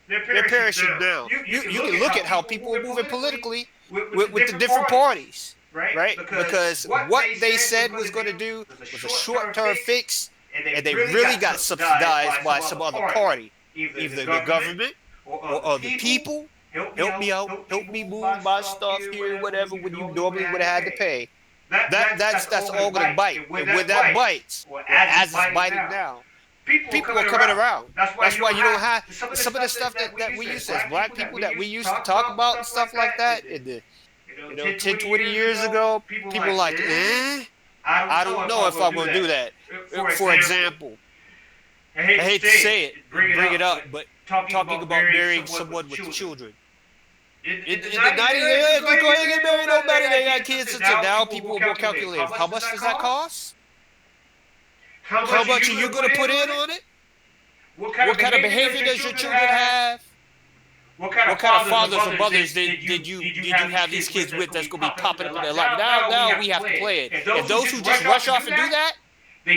They're perishing now. You can look at how people are moving politically with the different parties. Right? Because what they said was going to do was a short-term fix, and they really got subsidized by some other party, either the government or the people help me out, help me move my stuff here, whatever, when you normally would have had to pay. That's all gonna bite. And when that bites, or as it's biting now, people are coming around. That's why you don't have some of the stuff that we used to, as black people, that we used to talk about and stuff like that. In the 10, 20 years ago, people were like, I don't know if I'm gonna do that. For example, I hate to say it, bring it up, but talking about marrying someone with children. In the 90s, go ahead and get married, no matter they got kids. Until now, people are more calculative. How much does that cost? How much are you going to put in on it? What kind of behavior does your children have? What kind of fathers or mothers did you have these kids with that's going to be popping up in their life? Now we have to play it. And those who just rush off and do that, they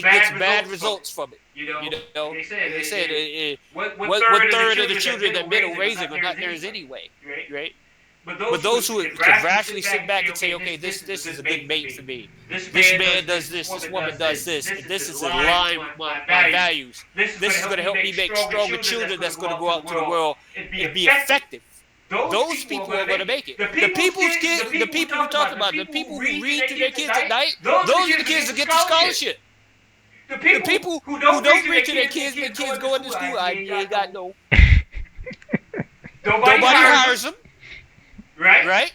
get bad results from it. You know, they said one third of the children that men are raising are not theirs anyway, right? But those who can rationally sit back and say, okay, this is a good mate for me. This man does this woman does this, and this is in line with my values. This is going to help me make stronger children that's going to go out to the world and be effective. Those people are going to make it. The people we're talking about, the people who read to their kids at night, those are the kids that get the scholarship. The people who don't read to their kids go into school, you ain't got no. Nobody hires them. Right?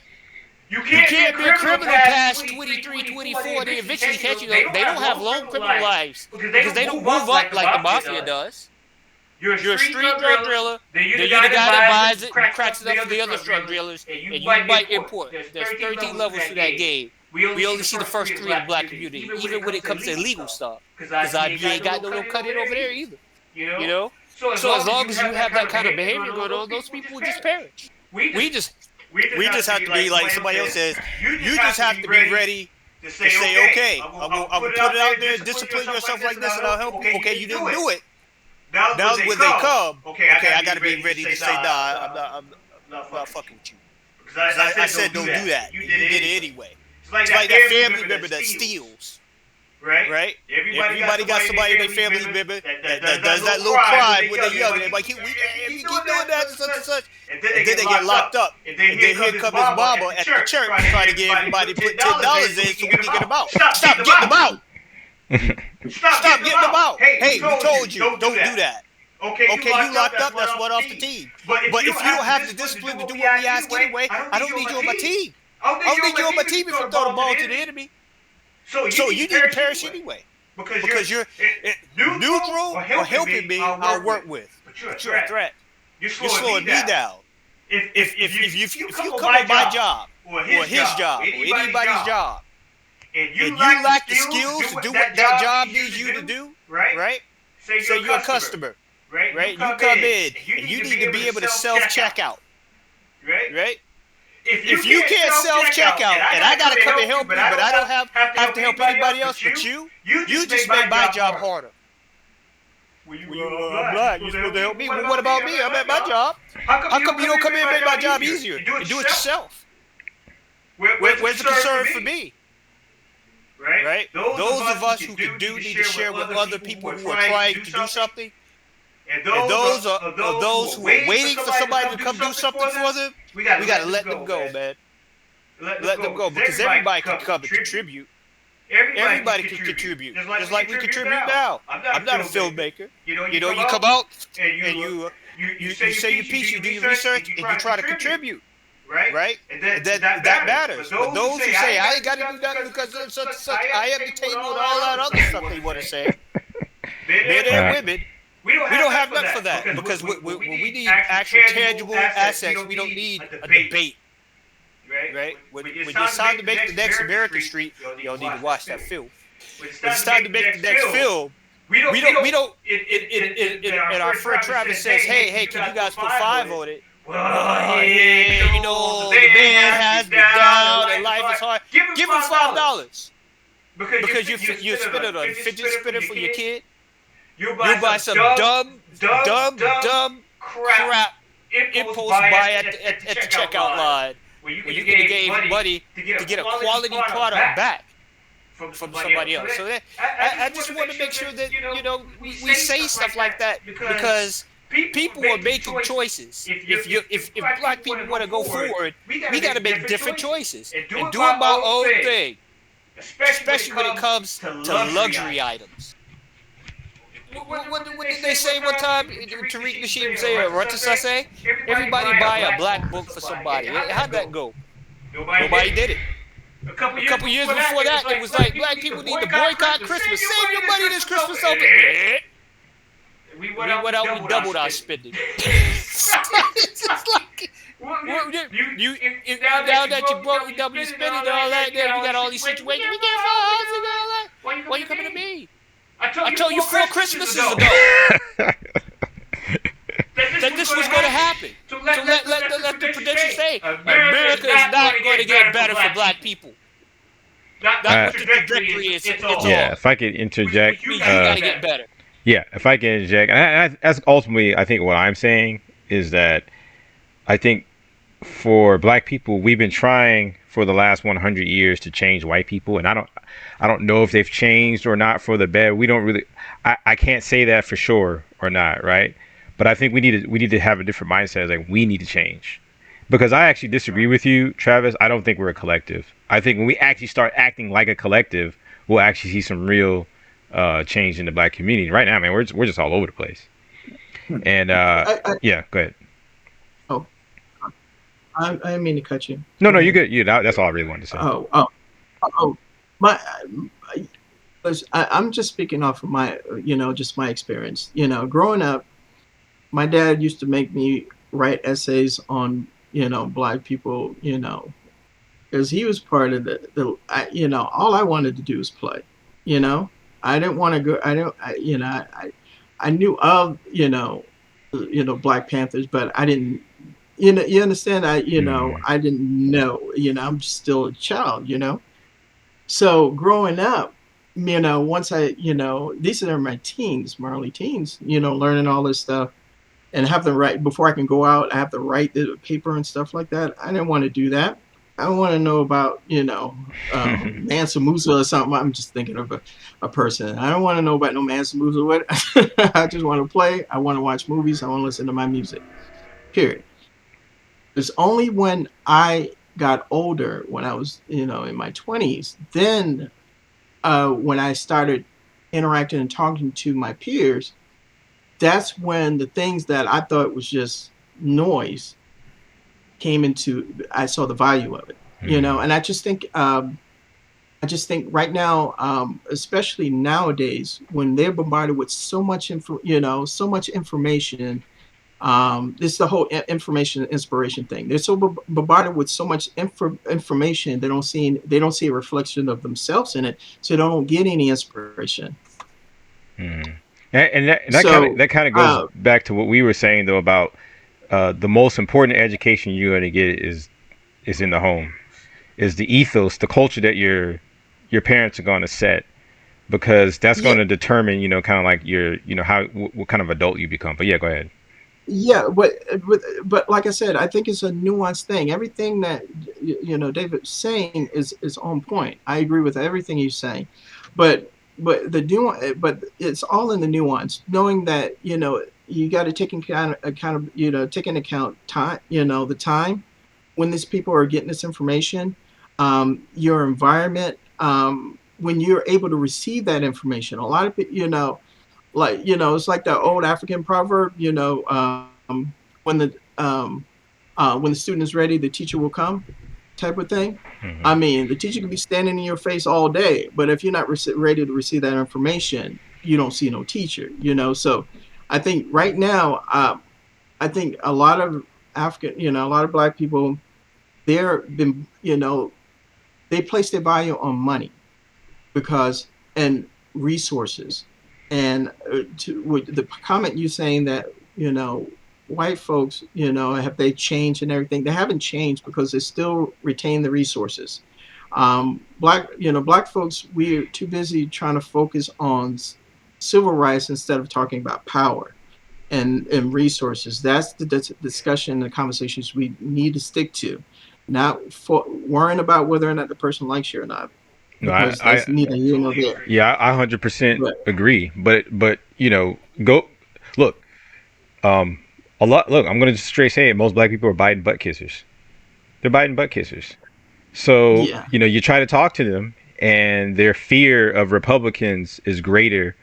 You can't be a criminal past 23, 24. They eventually catch you. They don't have long criminal lives because they don't move up like the mafia does. You're a street drug dealer. You're the guy that buys it and cracks it up for the other drug dealers, and you might import. There's 13 levels to that game. We only see the first 3 in the black community, even when it comes to illegal stuff. Because you ain't got no cut in over there either. You know? So as long as you have that kind of behavior going on, those people will just perish. We just have to be like somebody else says. You just have to be ready to say, okay, I'm gonna put it out there, discipline yourself like this, and I'll help you. Okay, you didn't do it. Now when they come, okay, I gotta be ready to say, nah, I'm not fucking with you. Because I said don't do that. You did it anyway. It's like that family member that steals. Right? Everybody got somebody in their family member that does that little crime when they're young. And they're like, we keep doing that, such and such. And then they get locked up. And then here comes his mama at the church trying to get everybody to put $10 in so we can get them out. Stop getting them out. Stop getting them out. Hey, we told you, don't do that. Okay, you locked up, that's one off the team. But if you don't have the discipline to do what we ask anyway, I don't need you on my team. I don't need you on my team if you throw the ball to the enemy. So you need to perish anyway. Because you're neutral or helping me, I'll work with. But you're a threat. You're slowing me down. If you come on my job, or his job, or anybody's job, and you lack the skills to do what that job needs you to do, right? Say you're a customer, right? You come in, and you need to be able to self-checkout, right? If you can't self-checkout, and I gotta come and help you, but I don't have to help anybody else but you just made my job harder. I'm black, you're supposed to help me. Well, what about me? I'm at my job. How come you don't come in and make my job easier? And do it yourself. Where's the concern for me? Right? Those of us who can do need to share with other people who are trying to do something. And those who are waiting for somebody to come do something for them, we got to let them go, man. Let them go, because everybody can come and contribute. Everybody can contribute, just like we contribute now. I'm not a filmmaker. You come out and you say your piece, you do your research, and you try to contribute. Right? And that matters. But those who say, I ain't got to do nothing because of such and such, I am the table and all that other stuff they want to say. Men and women, we don't have nothing for that, because we need actual tangible assets. We don't need a debate. Right? When it's time to make the next American Street, y'all need to watch that film. When it's time to make the next film, we don't. And our friend Travis says, hey, can you guys put 5 on it? Well, the man has been down and life is hard. Give him $5 because you spend it on fidget spinner for your kid. You buy some dumb crap impulse buy at the checkout line where you can get money to get a quality product back from somebody else. So I just want to make sure that we say stuff like that, because People are making choices. If black people want to go forward, we got to make different choices and doing my own thing, especially when it comes to luxury items. What did they say one time? Tariq Nasheed say, what did I say? Everybody buy a black book for somebody. How'd that go? Nobody did it. A couple years before that, it was like black people need to boycott Christmas. Save your money this Christmas over. We went out, we doubled our spending. It's just like, now that you broke, you doubled your spending and all that, then we got all these situations. We can't afford housing and all that. Why you coming to me? I told you 4 Christmases ago that this was going to happen. So let the prediction say America is not going to get better for black people. That's what the trajectory is. Yeah, if I could interject. You got to get better. Yeah, if I can interject. And that's ultimately, I think what I'm saying is that I think for black people, we've been trying for the last 100 years to change white people. And I don't know if they've changed or not for the better. We don't really, I can't say that for sure or not, right? But I think we need to have a different mindset. Like, we need to change. Because I actually disagree with you, Travis. I don't think we're a collective. I think when we actually start acting like a collective, we'll actually see some real change in the black community. Right now, man, we're just all over the place. And yeah, go ahead. Oh, I didn't mean to cut you. No, you're good. That's all I really wanted to say. I'm just speaking off of my, just my experience. Growing up, my dad used to make me write essays on, black people, because he was part of all I wanted to do was play, I didn't want to go, I knew of, Black Panthers, but I didn't, you understand? I didn't know, I'm still a child, So growing up, once these are my teens, my early teens, learning all this stuff and have to write before I can go out, I have to write the paper and stuff like that. I didn't want to do that. I want to know about, Mansa Musa or something. I'm just thinking of a person. I don't want to know about no Mansa Musa. I just want to play. I want to watch movies. I want to listen to my music. Period. It's only when I got older, when I was, in my 20s, then when I started interacting and talking to my peers, that's when the things that I thought was just noise came into, I saw the value of it, and I just think right now, especially nowadays, when they're bombarded with so much so much information, this is the whole information and inspiration thing. They're so bombarded with so much information, they don't see a reflection of themselves in it, so they don't get any inspiration. And that kind of goes back to what we were saying though about the most important education you're going to get is in the home, is the ethos, the culture that your parents are going to set, because that's going to determine, kind of like what kind of adult you become. But yeah, go ahead. Yeah, but like I said, I think it's a nuanced thing. Everything that David's saying is on point. I agree with everything he's saying, but it's all in the nuance. Knowing that you got to take into account time. The time when these people are getting this information, your environment. When you're able to receive that information, a lot of people, it's like the old African proverb, when the student is ready, the teacher will come, type of thing. I mean, the teacher can be standing in your face all day, but if you're not ready to receive that information, you don't see no teacher, So I think right now, I think a lot of a lot of black people, they place their value on money and resources. And with the comment you saying that, white folks, have they changed and everything? They haven't changed because they still retain the resources. Black folks, we're too busy trying to focus on civil rights instead of talking about power and resources. That's the discussion and the conversations we need to stick to, not worrying about whether or not the person likes you or not. No, that's neither here nor there. Yeah, I 100% agree. But go look. A lot. Look, I'm gonna just straight say it. Most black people are Biden butt kissers. They're Biden butt kissers. So Yeah. you try to talk to them, and their fear of Republicans is greater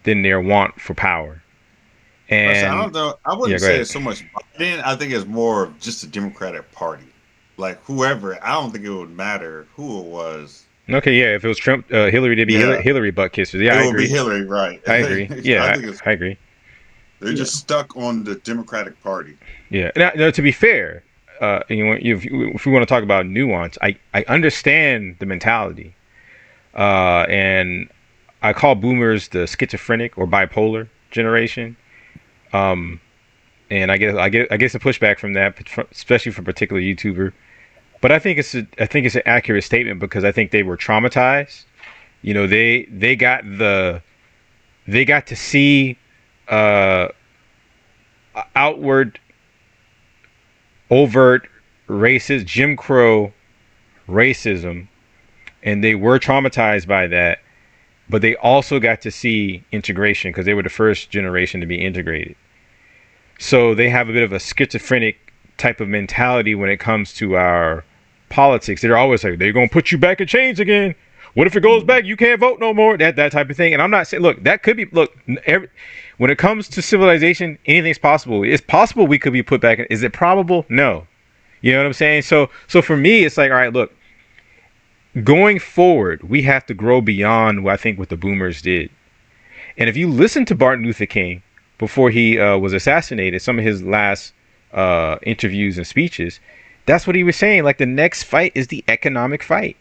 than their want for power. And I don't know. I wouldn't go say ahead. it's so much Biden. I think it's more of just the Democratic Party. Like whoever, I don't think it would matter who it was. Okay, yeah. If it was Trump, Hillary, they'd be Hillary butt kissers. Yeah, it I would agree. be Hillary, right? I agree. Yeah, I agree. They're just stuck on the Democratic Party. Yeah. Now, to be fair, if we want to talk about nuance, I understand the mentality, and I call boomers the schizophrenic or bipolar generation. And I guess a pushback from that, especially from a particular YouTuber. But I think it's an accurate statement because I think they were traumatized. They got to see outward, overt racist Jim Crow racism, and they were traumatized by that. But they also got to see integration because they were the first generation to be integrated. So they have a bit of a schizophrenic type of mentality when it comes to our politics. They're always like, they're going to put you back in chains again. What if it goes back? You can't vote no more. That type of thing. And I'm not saying, look, that could be, when it comes to civilization, anything's possible. It's possible we could be put back in. Is it probable? No. You know what I'm saying? So for me, it's like, all right, look, going forward, we have to grow beyond what the boomers did. And if you listen to Martin Luther King before he was assassinated, some of his last interviews and speeches, that's what he was saying. Like, the next fight is the economic fight.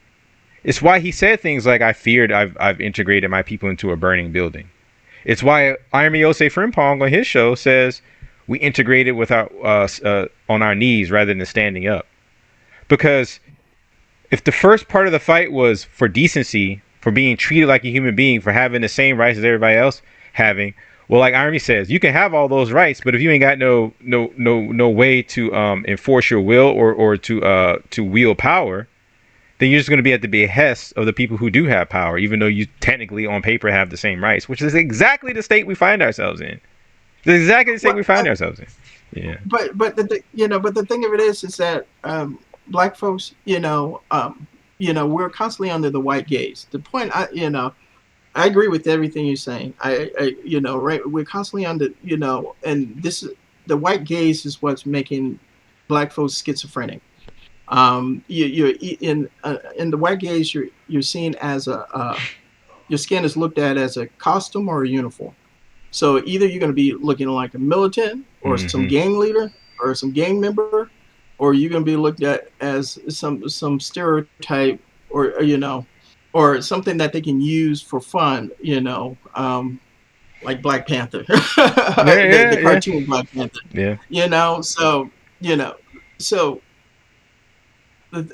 It's why he said things like, I feared I've integrated my people into a burning building. It's why Ayamiose Frimpong on his show says we integrated with on our knees rather than standing up. Because if the first part of the fight was for decency, for being treated like a human being, for having the same rights as everybody else having, well, like Army says, you can have all those rights, but if you ain't got no way to enforce your will or to wield power, then you're just going to be at the behest of the people who do have power, even though you technically on paper have the same rights, which is exactly the state we find ourselves in. It's exactly the state we find ourselves in. Yeah. But the thing of it is that black folks, we're constantly under the white gaze. The point, I agree with everything you're saying. We're constantly under, and the white gaze is what's making black folks schizophrenic. You're in the white gaze, you're seen as your skin is looked at as a costume or a uniform. So either you're going to be looking like a militant or some gang leader or some gang member, or you're going to be looked at as some stereotype or something that they can use for fun, like Black Panther, the cartoon Black Panther. Yeah. So the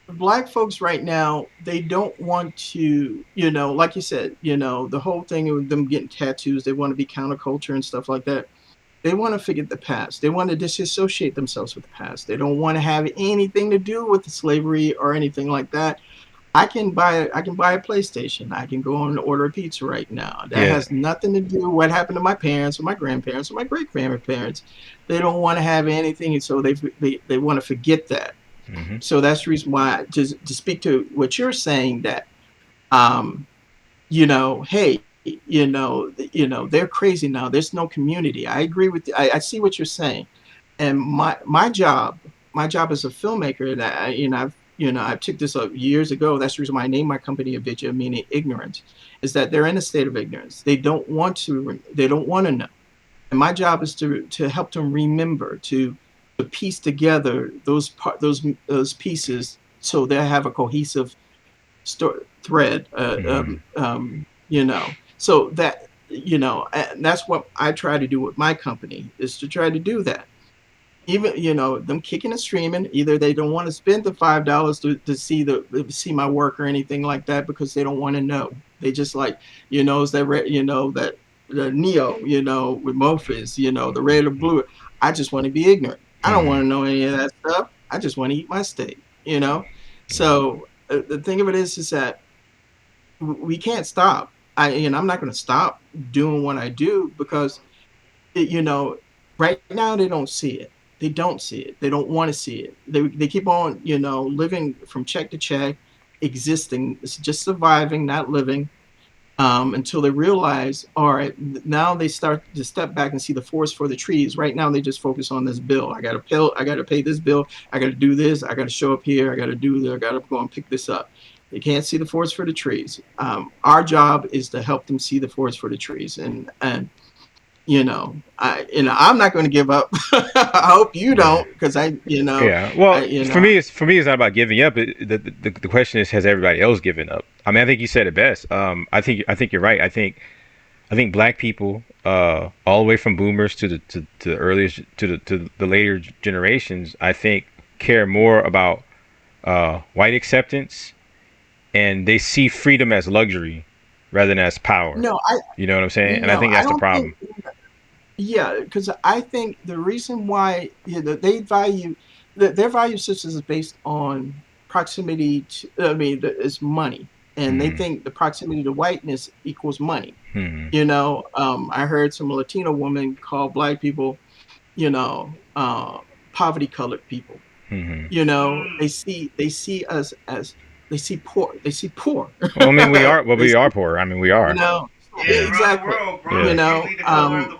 black folks right now, they don't want to, like you said, the whole thing of them getting tattoos, they want to be counterculture and stuff like that. They want to forget the past. They want to disassociate themselves with the past. They don't want to have anything to do with the slavery or anything like that. I can buy a PlayStation. I can go and order a pizza right now. That has nothing to do with what happened to my parents or my grandparents or my great grandparents. They don't want to have anything, and so they want to forget that. So that's the reason why, to speak to what you're saying, that hey, they're crazy now. There's no community. I agree with you. I see what you're saying, and my job as a filmmaker, that I took this up years ago. That's the reason why I named my company Avidya, meaning ignorance, is that they're in a state of ignorance. They don't want to know, and my job is to help them remember, to piece together those pieces so they have a cohesive thread. So that and that's what I try to do with my company, is to try to do that. Even them kicking and streaming, either they don't want to spend the $5 to see my work or anything like that because they don't want to know. They just like is that the Neo with Morpheus, the red or blue. I just want to be ignorant. I don't want to know any of that stuff. I just want to eat my steak, So the thing of it is that we can't stop. I'm not going to stop doing what I do because, Right now, they don't see it. They don't see it. They don't want to see it. They keep on, living from check to check, existing. It's just surviving, not living. Until they realize, all right, now they start to step back and see the forest for the trees. Right now, they just focus on this bill. I got to pay this bill. I got to do this. I got to show up here. I got to do this. I got to go and pick this up. They can't see the forest for the trees. Our job is to help them see the forest for the trees. And I'm not going to give up. I hope you don't, because Yeah. Well, for me, it's not about giving up. The question is, has everybody else given up? I mean, I think you said it best. I think you're right. I think Black people, all the way from boomers to the earliest to the later generations, I think care more about white acceptance, and they see freedom as luxury rather than as power. You know what I'm saying? And I think that's the problem. Yeah, because I think the reason why they value their value system is based on proximity to, it's money, and they think the proximity to whiteness equals money. I heard some Latino woman call Black people, poverty colored people. They see us as poor. They see poor. Well, I mean, we are. Well, we are poor. I mean, we are. Exactly.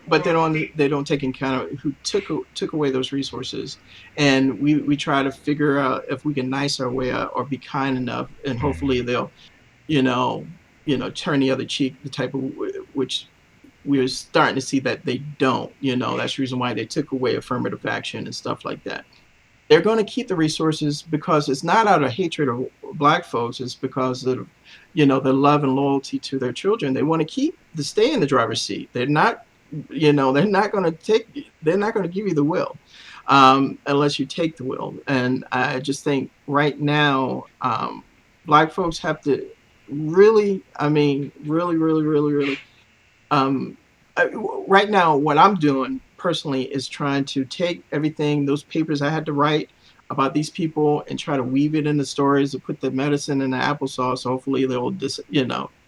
But they don't take into account who took away those resources, and we try to figure out if we can nice our way out or be kind enough, and hopefully they'll, turn the other cheek. The type of which we're starting to see that they don't. That's the reason why they took away affirmative action and stuff like that. They're going to keep the resources because it's not out of hatred of Black folks. It's because of, their love and loyalty to their children. They want to stay in the driver's seat. They're not, they're not going to give you the will unless you take the will. And I just think right now, Black folks have to really, right now, what I'm doing personally is trying to take everything, those papers I had to write about these people, and try to weave it in the stories, to put the medicine in the applesauce. Hopefully they'll just,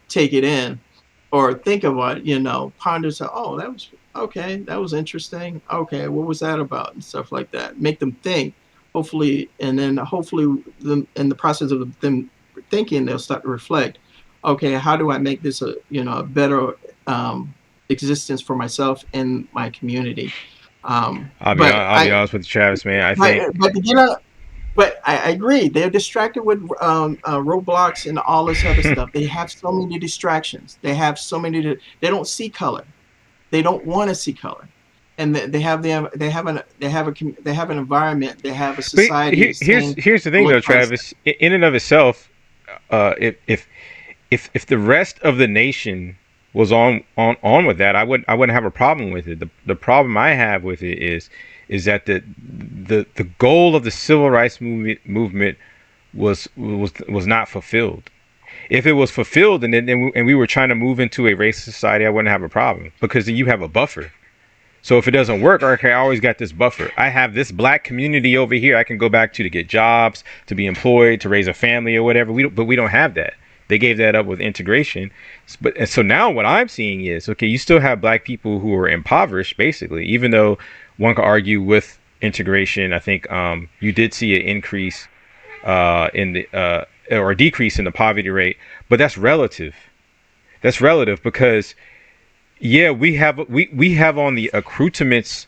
take it in or think about it, ponder, say, oh, that was okay. That was interesting. Okay. What was that about? And stuff like that. Make them think, hopefully. And then hopefully in the process of them thinking, they'll start to reflect, okay, how do I make this a better, existence for myself and my community. I'll be honest with you, Travis, man. I think, but I agree. They're distracted with Roblox and all this other stuff. They have so many distractions. They have so many. They don't see color. They don't want to see color, and they have an environment. They have a society. Here's the thing, though, Travis. In and of itself, if the rest of the nation was on with that, I wouldn't have a problem with it. The problem I have with it is that the goal of the civil rights movement was not fulfilled. If it was fulfilled and we were trying to move into a racist society, I wouldn't have a problem, because then you have a buffer. So if it doesn't work, okay, I always got this buffer. I have this Black community over here I can go back to get jobs, to be employed, to raise a family or whatever. But we don't have that. They gave that up with integration. And so now what I'm seeing is, okay, you still have Black people who are impoverished, basically, even though one could argue with integration. I think you did see an increase in the or a decrease in the poverty rate, but that's relative. That's relative because, yeah, we have on the accoutrements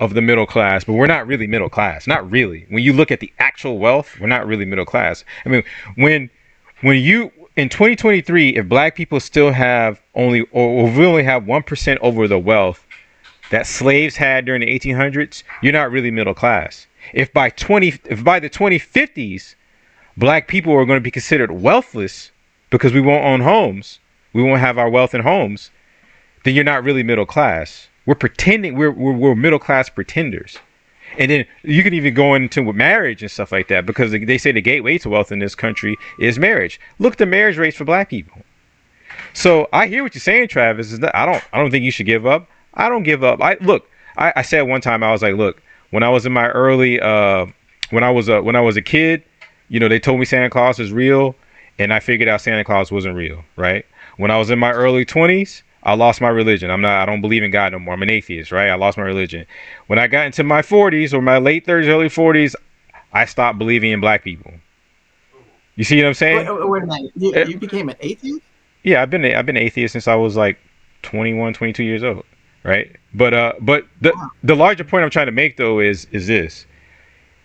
of the middle class, but we're not really middle class. Not really. When you look at the actual wealth, we're not really middle class. I mean, when you in 2023, if Black people still have we only have 1% over the wealth that slaves had during the 1800s, you're not really middle class. If by the 2050s, Black people are going to be considered wealthless because we won't own homes, we won't have our wealth in homes, then you're not really middle class. We're pretending we're middle class pretenders. And then you can even go into with marriage and stuff like that, because they say the gateway to wealth in this country is marriage. Look at the marriage rates for Black people. So I hear what you're saying, Travis. Is that I don't think you should give up. I don't give up. I said one time, I was like, look, when I was in my early when I was a kid, they told me Santa Claus is real, and I figured out Santa Claus wasn't real, right? When I was in my early 20s, I lost my religion. I don't believe in God no more. I'm an atheist, right? I lost my religion. When I got into my 40s or my late 30s, early 40s, I stopped believing in black people. You see what I'm saying? Wait a minute. You became an atheist? Yeah, I've been an atheist since I was like 21, 22 years old, right? But the larger point I'm trying to make though is this.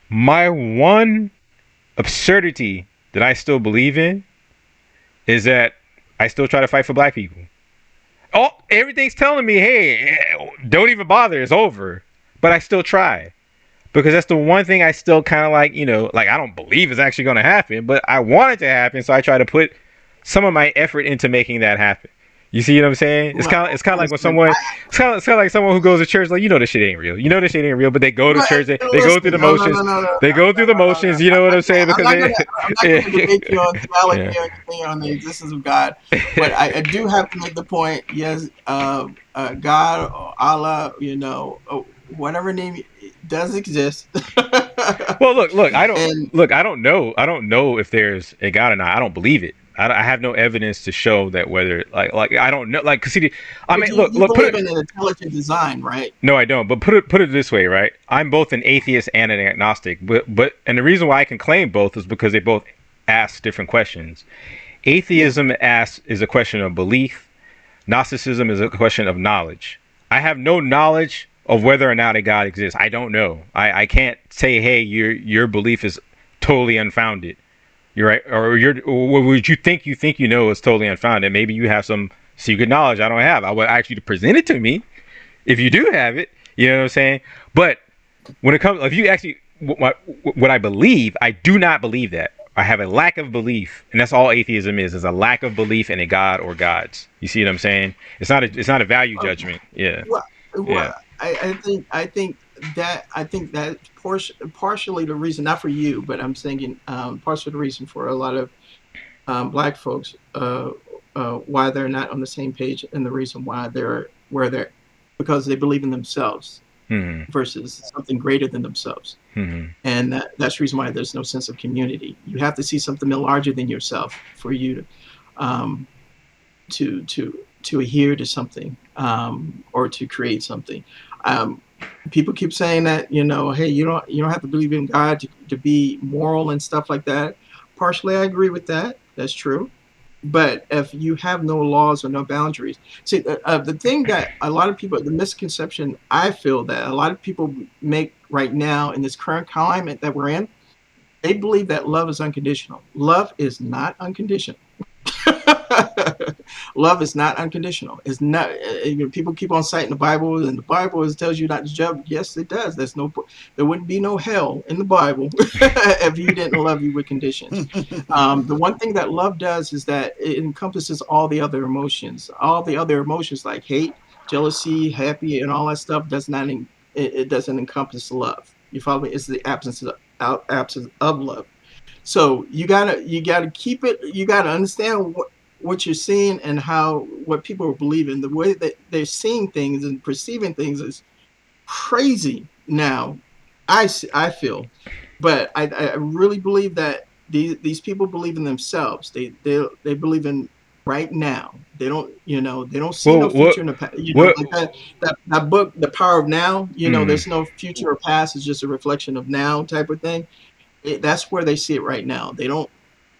My one absurdity that I still believe in is that I still try to fight for black people. Oh, everything's telling me, hey, don't even bother, it's over. But I still try. Because that's the one thing I still kind of like, like I don't believe is actually going to happen, but I want it to happen, so I try to put some of my effort into making that happen. You see what I'm saying? It's kind of like when someone, it's kind of like someone who goes to church, like, this shit ain't real. This shit ain't real, but they go to church, they go through the motions. They go through the motions. You know what I'm saying? Because I'm not going to debate you on theology or anything on the existence of God, but I do have to make the point. Yes, God or Allah, whatever name does exist. Well, look, I don't know if there's a God or not. I don't believe it. I have no evidence to show that whether like I don't know, like, cause see, I mean, look, believe in an intelligent design, right? No, I don't. But put it this way, right? I'm both an atheist and an agnostic, but and the reason why I can claim both is because they both ask different questions. Atheism is a question of belief. Gnosticism is a question of knowledge. I have no knowledge of whether or not a God exists. I don't know. I can't say, hey, your belief is totally unfounded. You're right, or what you think is totally unfounded. Maybe you have some secret knowledge I don't have. I would ask you to present it to me if you do have it. You know what I'm saying? But when it comes, if you actually what I believe, I do not believe that. I have a lack of belief, and that's all atheism is a lack of belief in a God or gods. You see what I'm saying? It's not a value judgment. Yeah. Well, I think that partially the reason, not for you, but I'm thinking partially the reason for a lot of black folks why they're not on the same page, and the reason why they're where they're, because they believe in themselves versus something greater than themselves. And that's the reason why there's no sense of community. You have to see something larger than yourself for you to adhere to something or to create something. People keep saying that, hey, you don't have to believe in God to be moral and stuff like that. Partially, I agree with that. That's true. But if you have no laws or no boundaries, see, the thing that a lot of people, the misconception I feel that a lot of people make right now in this current climate that we're in, they believe that love is unconditional. Love is not unconditional. Love is not unconditional. It's not. People keep on citing the Bible, and the Bible tells you not to judge. Yes, it does. There wouldn't be no hell in the Bible if you didn't love you with conditions. The one thing that love does is that it encompasses all the other emotions. All the other emotions like hate, jealousy, happy, and all that stuff it doesn't encompass love. You follow me? It's the absence of love. So you gotta keep it. You gotta understand what you're seeing and what people are believing. The way that they're seeing things and perceiving things is crazy now. I feel, but I really believe that these people believe in themselves. They believe in right now. They don't see no future in the past. Like that book, The Power of Now. There's no future or past. It's just a reflection of now type of thing. That's where they see it right now. They don't.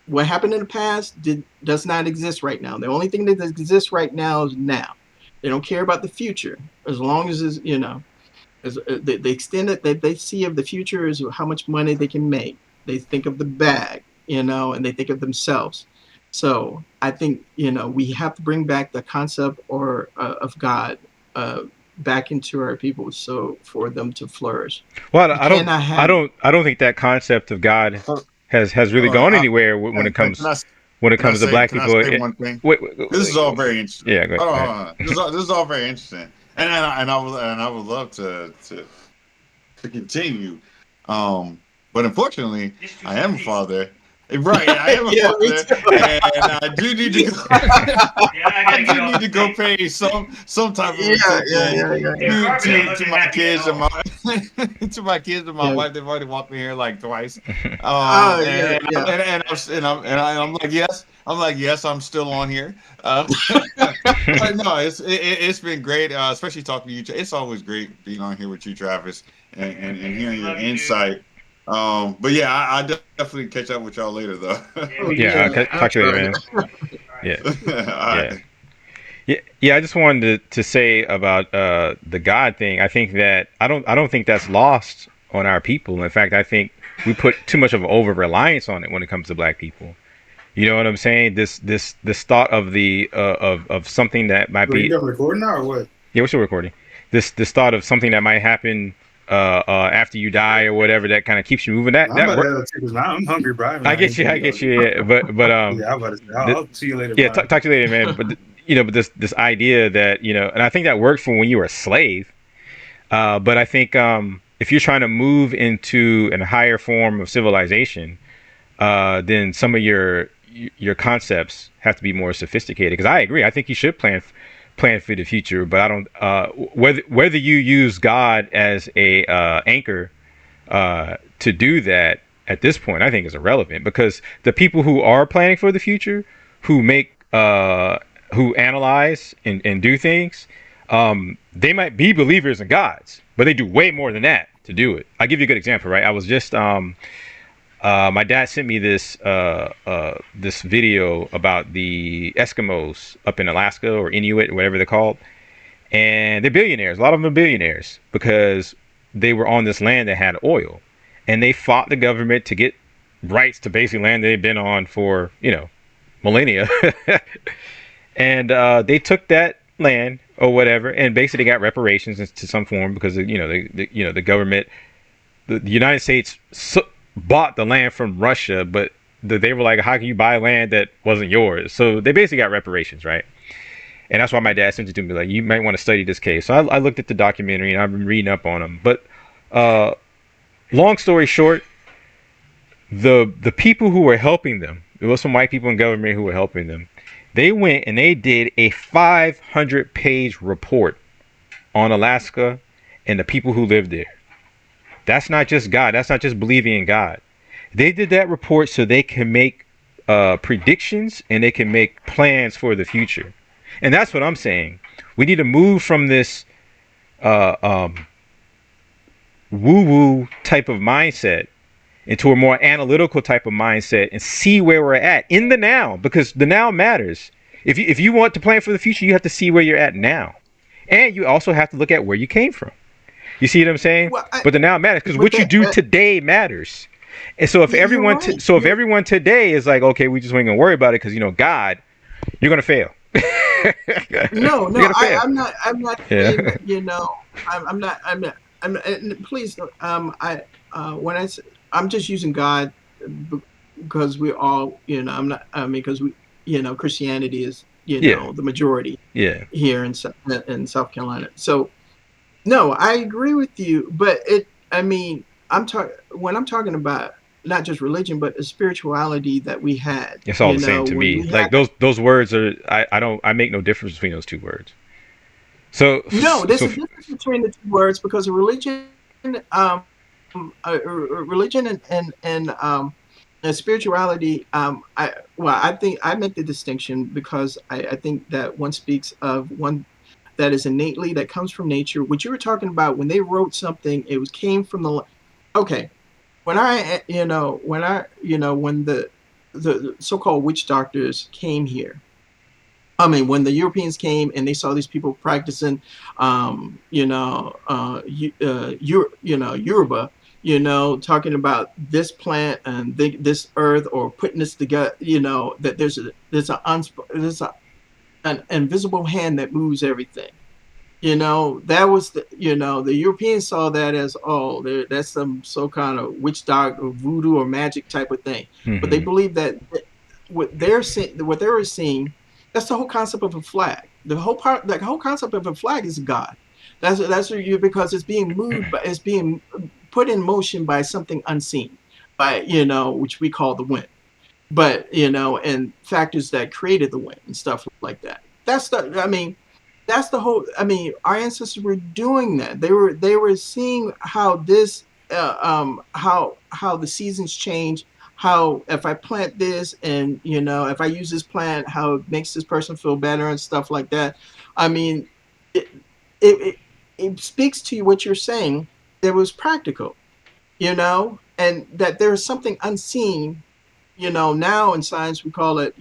What happened in the past does not exist right now. The only thing that exists right now is now. They don't care about the future as long as it's, the extent that they see of the future is how much money they can make. They think of the bag, and they think of themselves. So I think we have to bring back the concept of God back into our people, so for them to flourish. Well, I don't think that concept of God has really gone anywhere when it comes to black people. One thing? This is all very interesting. Yeah, go ahead. This is all very interesting, and I would love to continue, but unfortunately, I am a father. Right, I am a father, and I do need to go. I do need to go pay some type of attention to my kids and my wife. They've already walked me here like twice. And I'm like, yes, I'm like, yes, I'm still on here. But no, it's been great, especially talking to you. It's always great being on here with you, Travis, and hearing your insight. But yeah, I definitely catch up with y'all later, though. Oh, Yeah, yeah, talk to you later, absolutely. man. Yeah, All yeah. right. Yeah. I just wanted to say about the God thing. I think that I don't think that's lost on our people. In fact, I think we put too much of an over reliance on it when it comes to Black people. You know what I'm saying? This thought of the of something that might Are you be. done recording now or what? Yeah, we're still recording. This thought of something that might happen after you die or whatever that kind of keeps you moving. I'm about to take this now. I'm hungry, bro. I get you. Yeah. But Yeah, I'm about to say, I'll see you later. Yeah, Bro. talk to you later, man. But but this idea that and I think that worked for when you were a slave. But I think if you're trying to move into a higher form of civilization, then some of your concepts have to be more sophisticated. Because I agree, I think you should plan for the future. But I don't whether you use God as a anchor to do that at this point, I think is irrelevant, because the people who are planning for the future, who make who analyze and do things, they might be believers in gods, but they do way more than that to do it. I'll give you a good example, right? I was just my dad sent me this this video about the Eskimos up in Alaska, or Inuit, or whatever they're called, and they're billionaires. A lot of them are billionaires because they were on this land that had oil, and they fought the government to get rights to basically land they've been on for millennia. And they took that land or whatever, and basically got reparations to some form, because the government, the United States bought the land from Russia, but they were like, how can you buy land that wasn't yours? So they basically got reparations, right? And that's why my dad sent it to me, like, you might want to study this case. So I looked at the documentary, and I've been reading up on them. But long story short, the people who were helping them, there was some white people in government who were helping them. They went and they did a 500-page report on Alaska and the people who lived there. That's not just God. That's not just believing in God. They did that report so they can make predictions, and they can make plans for the future. And that's what I'm saying. We need to move from this woo-woo type of mindset into a more analytical type of mindset, and see where we're at in the now, because the now matters. If you want to plan for the future, you have to see where you're at now, and you also have to look at where you came from. You see what I'm saying? Well, but the now matters, because what you do today matters. And so if everyone, if everyone today is like, okay, we just ain't gonna worry about it because God, you're gonna fail. No, I'm not. Saying that, please, I'm just using God because we all, I'm not. I mean, because we, Christianity is, the majority. Here in South Carolina. So, no, I agree with you. But when I'm talking about not just religion, but the spirituality that we had. It's all the same to me. Like those words are. I make no difference between those two words. So no, there's a difference between the two words, because religion. Religion and spirituality. I think I make the distinction because I think that one speaks of one that is innately, that comes from nature. What you were talking about when they wrote something, it came from the. Okay, when the so-called witch doctors came here. I mean, when the Europeans came and they saw these people practicing, Yoruba, talking about this plant and this earth, or putting this together, that there's an invisible hand that moves everything. That was the Europeans saw that as, that's some kind of witch doctor or voodoo or magic type of thing. Mm-hmm. But they believe that what they were seeing. That's the whole concept of a flag. The whole concept of a flag is God. That's because it's being moved, but it's being put in motion by something unseen, by which we call the wind. But and factors that created the wind and stuff like that. That's the whole. Our ancestors were doing that. They were seeing how this how the seasons change, how if I plant this and if I use this plant, how it makes this person feel better and stuff like that. I mean, it it, it speaks to you what you're saying. That was practical, and that there is something unseen. Now in science we call it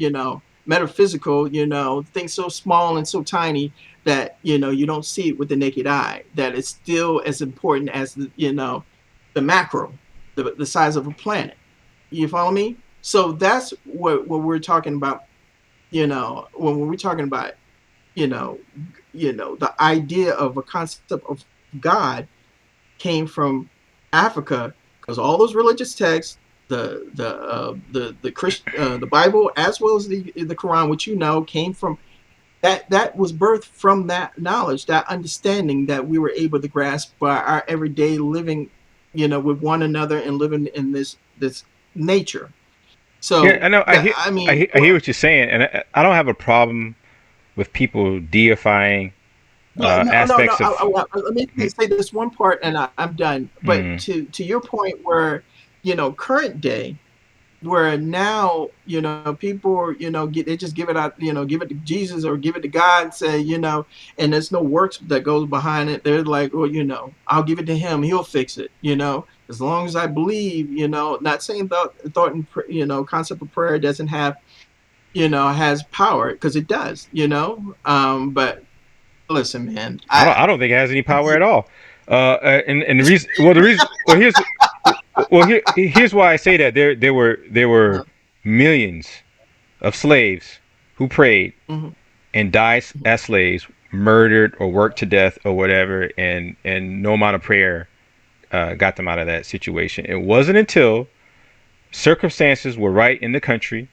metaphysical. Things so small and so tiny that you don't see it with the naked eye. That it's still as important as the macro, the size of a planet. You follow me? So that's what we're talking about. When we're talking about, the idea of a concept of God came from Africa, because all those religious texts, the Christian, the Bible, as well as the Quran, which came from that was birthed from that knowledge, that understanding that we were able to grasp by our everyday living, with one another and living in this nature. So yeah, I know. I hear what you're saying, and I don't have a problem with people deifying aspects of. Let me say this one part, and I'm done. But to your point, where current day, where now people they just give it out, give it to Jesus or give it to God, say and there's no works that goes behind it. They're like, well, I'll give it to him, he'll fix it, as long as I believe. Not saying thought and concept of prayer doesn't have has power, because it does. But listen, man, I don't think it has any power at all. And the reason here's why I say that there were millions of slaves who prayed and died as slaves, murdered or worked to death or whatever, and no amount of prayer got them out of that situation. It wasn't until circumstances were right in the country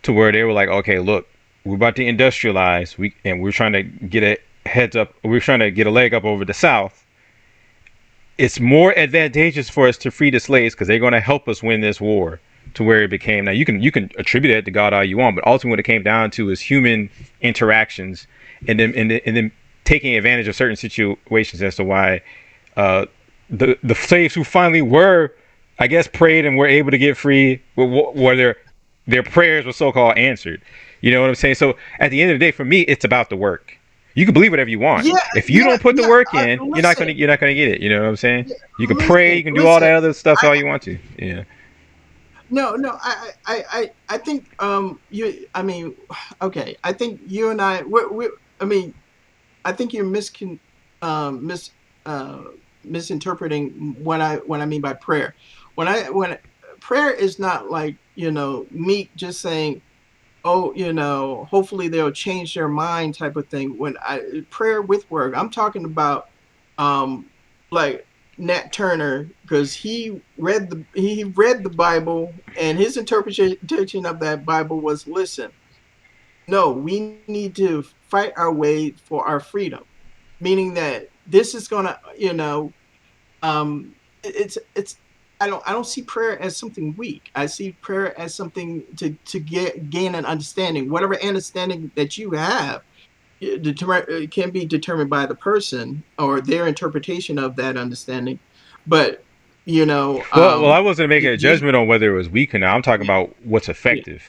to where they were like, okay, look, we're about to industrialize, we're trying to get a heads up, we're trying to get a leg up over the South. It's more advantageous for us to free the slaves because they're going to help us win this war. To where it became, now you can attribute it to God all you want, but ultimately what it came down to is human interactions, and then taking advantage of certain situations as to why the slaves who finally were, I guess, prayed and were able to get free, where their prayers were so-called answered. You know what I'm saying? So at the end of the day, for me, it's about the work. You can believe whatever you want. Yeah, if you don't put the work in, you're not gonna get it. You know what I'm saying? Yeah, you can pray, you can do all that other stuff all you want to. Yeah. No, I think you. I mean, okay. I think you and I. I mean, I think you're misinterpreting what I mean by prayer. When prayer is not like me just saying, oh, hopefully they'll change their mind type of thing. When prayer with work, I'm talking about like Nat Turner, because he read the Bible, and his interpretation of that Bible was, listen, no, we need to fight our way for our freedom, meaning that this is gonna, it's I don't see prayer as something weak. I see prayer as something to gain an understanding. Whatever understanding that you have, it can be determined by the person or their interpretation of that understanding. But well, I wasn't making a judgment on whether it was weak or not. I'm talking about what's effective.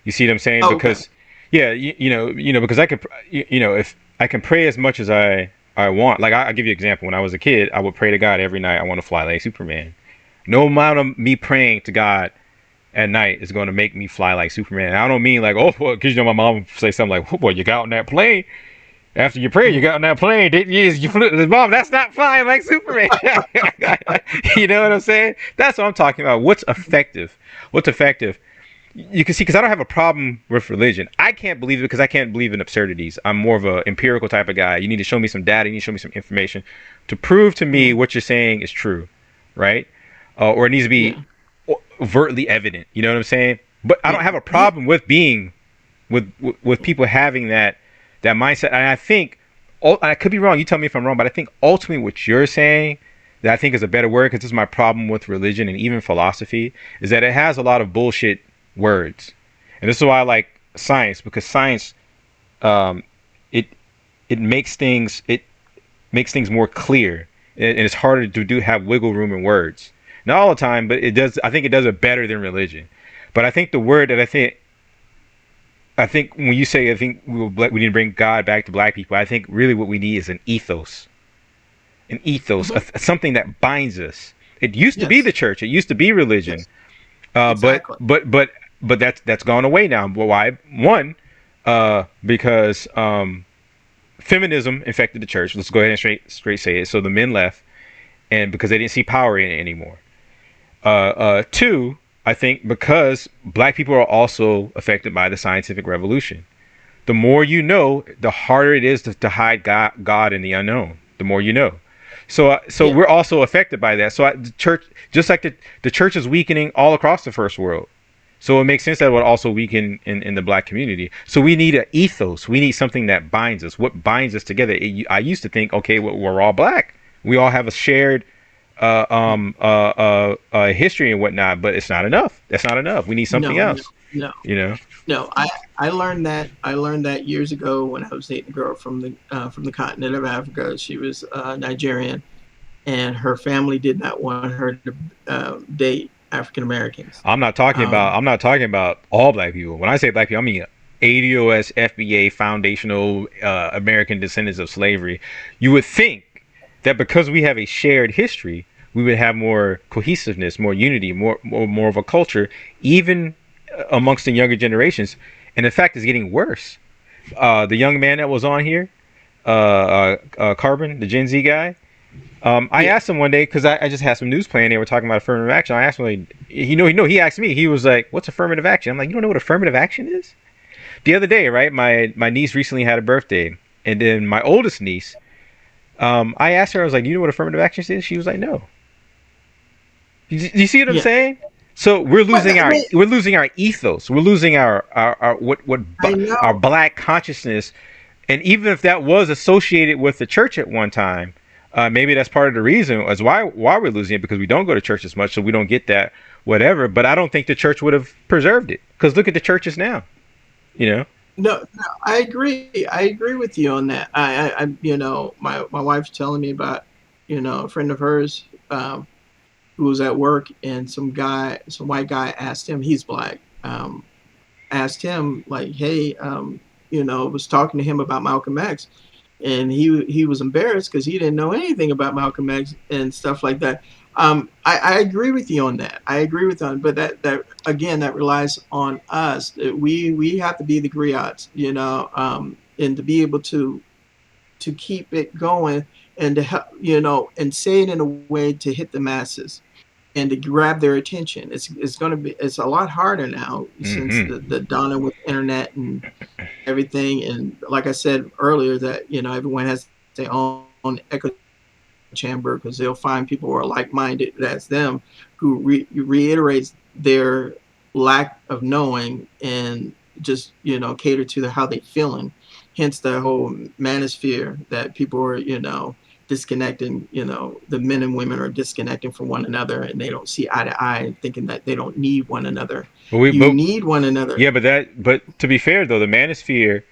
You see what I'm saying? Because because I could, if I can pray as much as I want. Like I'll give you an example. When I was a kid, I would pray to God every night, I want to fly like Superman. No amount of me praying to God at night is going to make me fly like Superman. And I don't mean like, because my mom would say something like, "Well, you got on that plane. After you prayed, you got on that plane, didn't you? You flew." Mom, that's not flying like Superman. You know what I'm saying? That's what I'm talking about. What's effective? What's effective? You can see, because I don't have a problem with religion. I can't believe it because I can't believe in absurdities. I'm more of an empirical type of guy. You need to show me some data. You need to show me some information to prove to me what you're saying is true, right? Or it needs to be overtly evident. You know what I'm saying? But I don't have a problem with being with people having that mindset. And I think, I could be wrong. You tell me if I'm wrong, but I think ultimately what you're saying, that I think is a better word, because this is my problem with religion and even philosophy, is that it has a lot of bullshit words. And this is why I like science, because science, it makes things more clear, and it's harder to have wiggle room in words. not all the time, but it does. I think it does it better than religion. But I think the word that I think when you say we need to bring God back to black people, I think really what we need is an ethos, something that binds us. It used to be the church. It used to be religion. Yes. Exactly. But that's gone away now. Well, why? One, because feminism infected the church. Let's go ahead and straight say it. So the men left, and because they didn't see power in it anymore. Two, I think because black people are also affected by the scientific revolution. The more you know, the harder it is to hide God in the unknown. The more you know. So we're also affected by that. So the church, just like the church is weakening all across the first world. So it makes sense that it would also weaken in the black community. So we need an ethos. We need something that binds us. What binds us together? I used to think, okay, we're all black. We all have a shared history and whatnot, but it's not enough. That's not enough. We need something else. No. You know. No, I learned that years ago when I was dating a girl from the continent of Africa. She was Nigerian, and her family did not want her to date African Americans. I'm not talking about all black people. When I say black people, I mean ADOS, FBA, foundational American descendants of slavery. You would think that because we have a shared history, we would have more cohesiveness, more unity, more of a culture, even amongst the younger generations. And in fact, it's getting worse. The young man that was on here, Carbon, the Gen Z guy, I asked him one day, because I just had some news playing. They were talking about affirmative action. I asked him, like, he asked me, he was like, what's affirmative action? I'm like, you don't know what affirmative action is? The other day, right, my niece recently had a birthday, and then my oldest niece, I asked her, I was like, do you know what affirmative action is? She was like, no. Do you see what I'm saying? So we're losing our ethos. We're losing our black consciousness. And even if that was associated with the church at one time, maybe that's part of the reason as why we're losing it, because we don't go to church as much, so we don't get that whatever. But I don't think the church would have preserved it, because look at the churches now, you know. No, I agree. I agree with you on that. I my wife's telling me about, a friend of hers who was at work, and some white guy asked him, he's black, asked him like, hey, was talking to him about Malcolm X, and he was embarrassed because he didn't know anything about Malcolm X and stuff like that. I agree with you on that. I agree with that, but that again, that relies on us. We have to be the griots, and to be able to keep it going, and to help, and say it in a way to hit the masses and to grab their attention. It's a lot harder now since the dawning with internet and everything. And like I said earlier, that everyone has their own echo chamber, because they'll find people who are like-minded as them, who reiterates their lack of knowing and just cater to how they feeling. Hence the whole manosphere, that people are disconnecting, the men and women are disconnecting from one another, and they don't see eye to eye, thinking that they don't need one another. You need one another. Yeah, but to be fair though, the manosphere,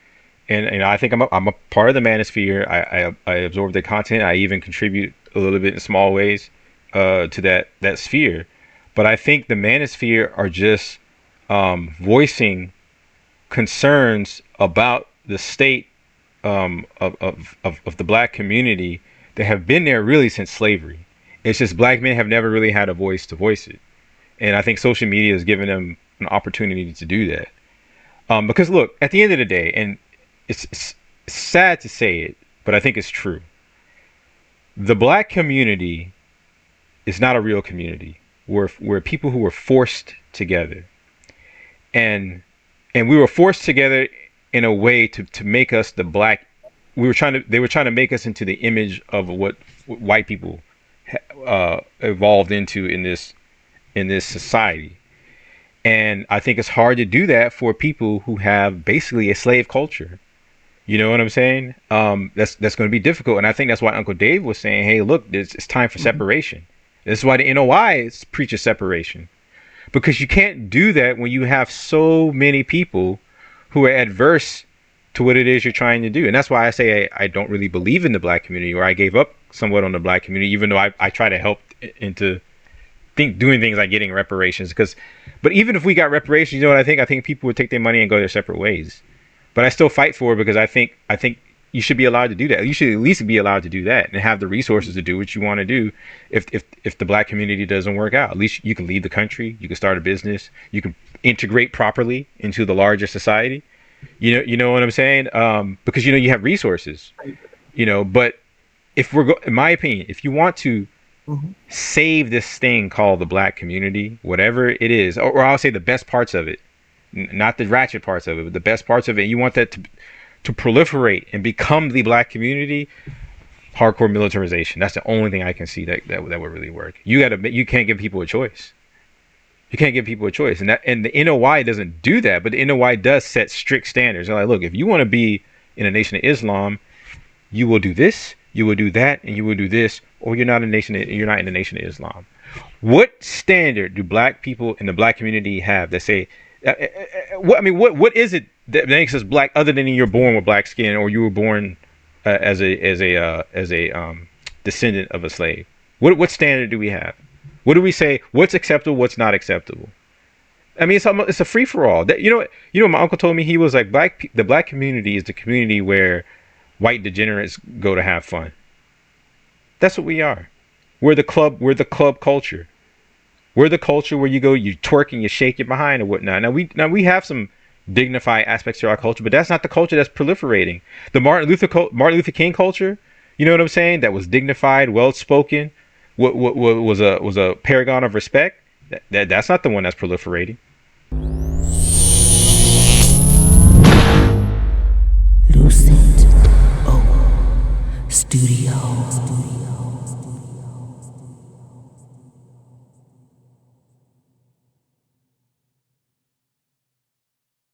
and I think I'm a part of the manosphere. I absorb the content. I even contribute a little bit in small ways to that sphere. But I think the manosphere are just voicing concerns about the state of the black community that have been there really since slavery. It's just black men have never really had a voice to voice it, and I think social media has given them an opportunity to do that. Because look, at the end of the day, and it's sad to say it, but I think it's true. The black community is not a real community. We're people who were forced together, and we were forced together in a way to make us the black. They were trying to make us into the image of what white people evolved into in this society. And I think it's hard to do that for people who have basically a slave culture. You know what I'm saying? That's going to be difficult. And I think that's why Uncle Dave was saying, hey, look, it's time for separation. This is why the NOI preaches separation. Because you can't do that when you have so many people who are adverse to what it is you're trying to do. And that's why I say I don't really believe in the black community, or I gave up somewhat on the black community, even though I try to help into doing things like getting reparations. But even if we got reparations, you know what I think? I think people would take their money and go their separate ways. But I still fight for it because I think you should be allowed to do that. You should at least be allowed to do that and have the resources to do what you want to do. If the black community doesn't work out, at least you can leave the country. You can start a business. You can integrate properly into the larger society. You know what I'm saying? Because you have resources. But if in my opinion, if you want to save this thing called the black community, whatever it is, or I'll say the best parts of it, not the ratchet parts of it, but the best parts of it, you want that to proliferate and become the black community, hardcore militarization. That's the only thing I can see that would really work. You can't give people a choice. You can't give people a choice, and the NOI doesn't do that, but the NOI does set strict standards. They're like, look, if you want to be in a nation of Islam, you will do this, you will do that, and you will do this, or you're not in the nation of Islam. What standard do black people in the black community have that say? What is it that makes us black, other than you're born with black skin or you were born as a descendant of a slave? What standard do we have? What do we say? What's acceptable? What's not acceptable? I mean, it's a free for all. My uncle told me, he was like, the black community is the community where white degenerates go to have fun. That's what we are. We're the club culture. We're the culture where you go, you twerk and you shake your behind and whatnot. Now we have some dignified aspects to our culture, but that's not the culture that's proliferating. The Martin Luther King culture, you know what I'm saying? That was dignified, well spoken, what was a paragon of respect. That's not the one that's proliferating. Lucent Troupe Studios.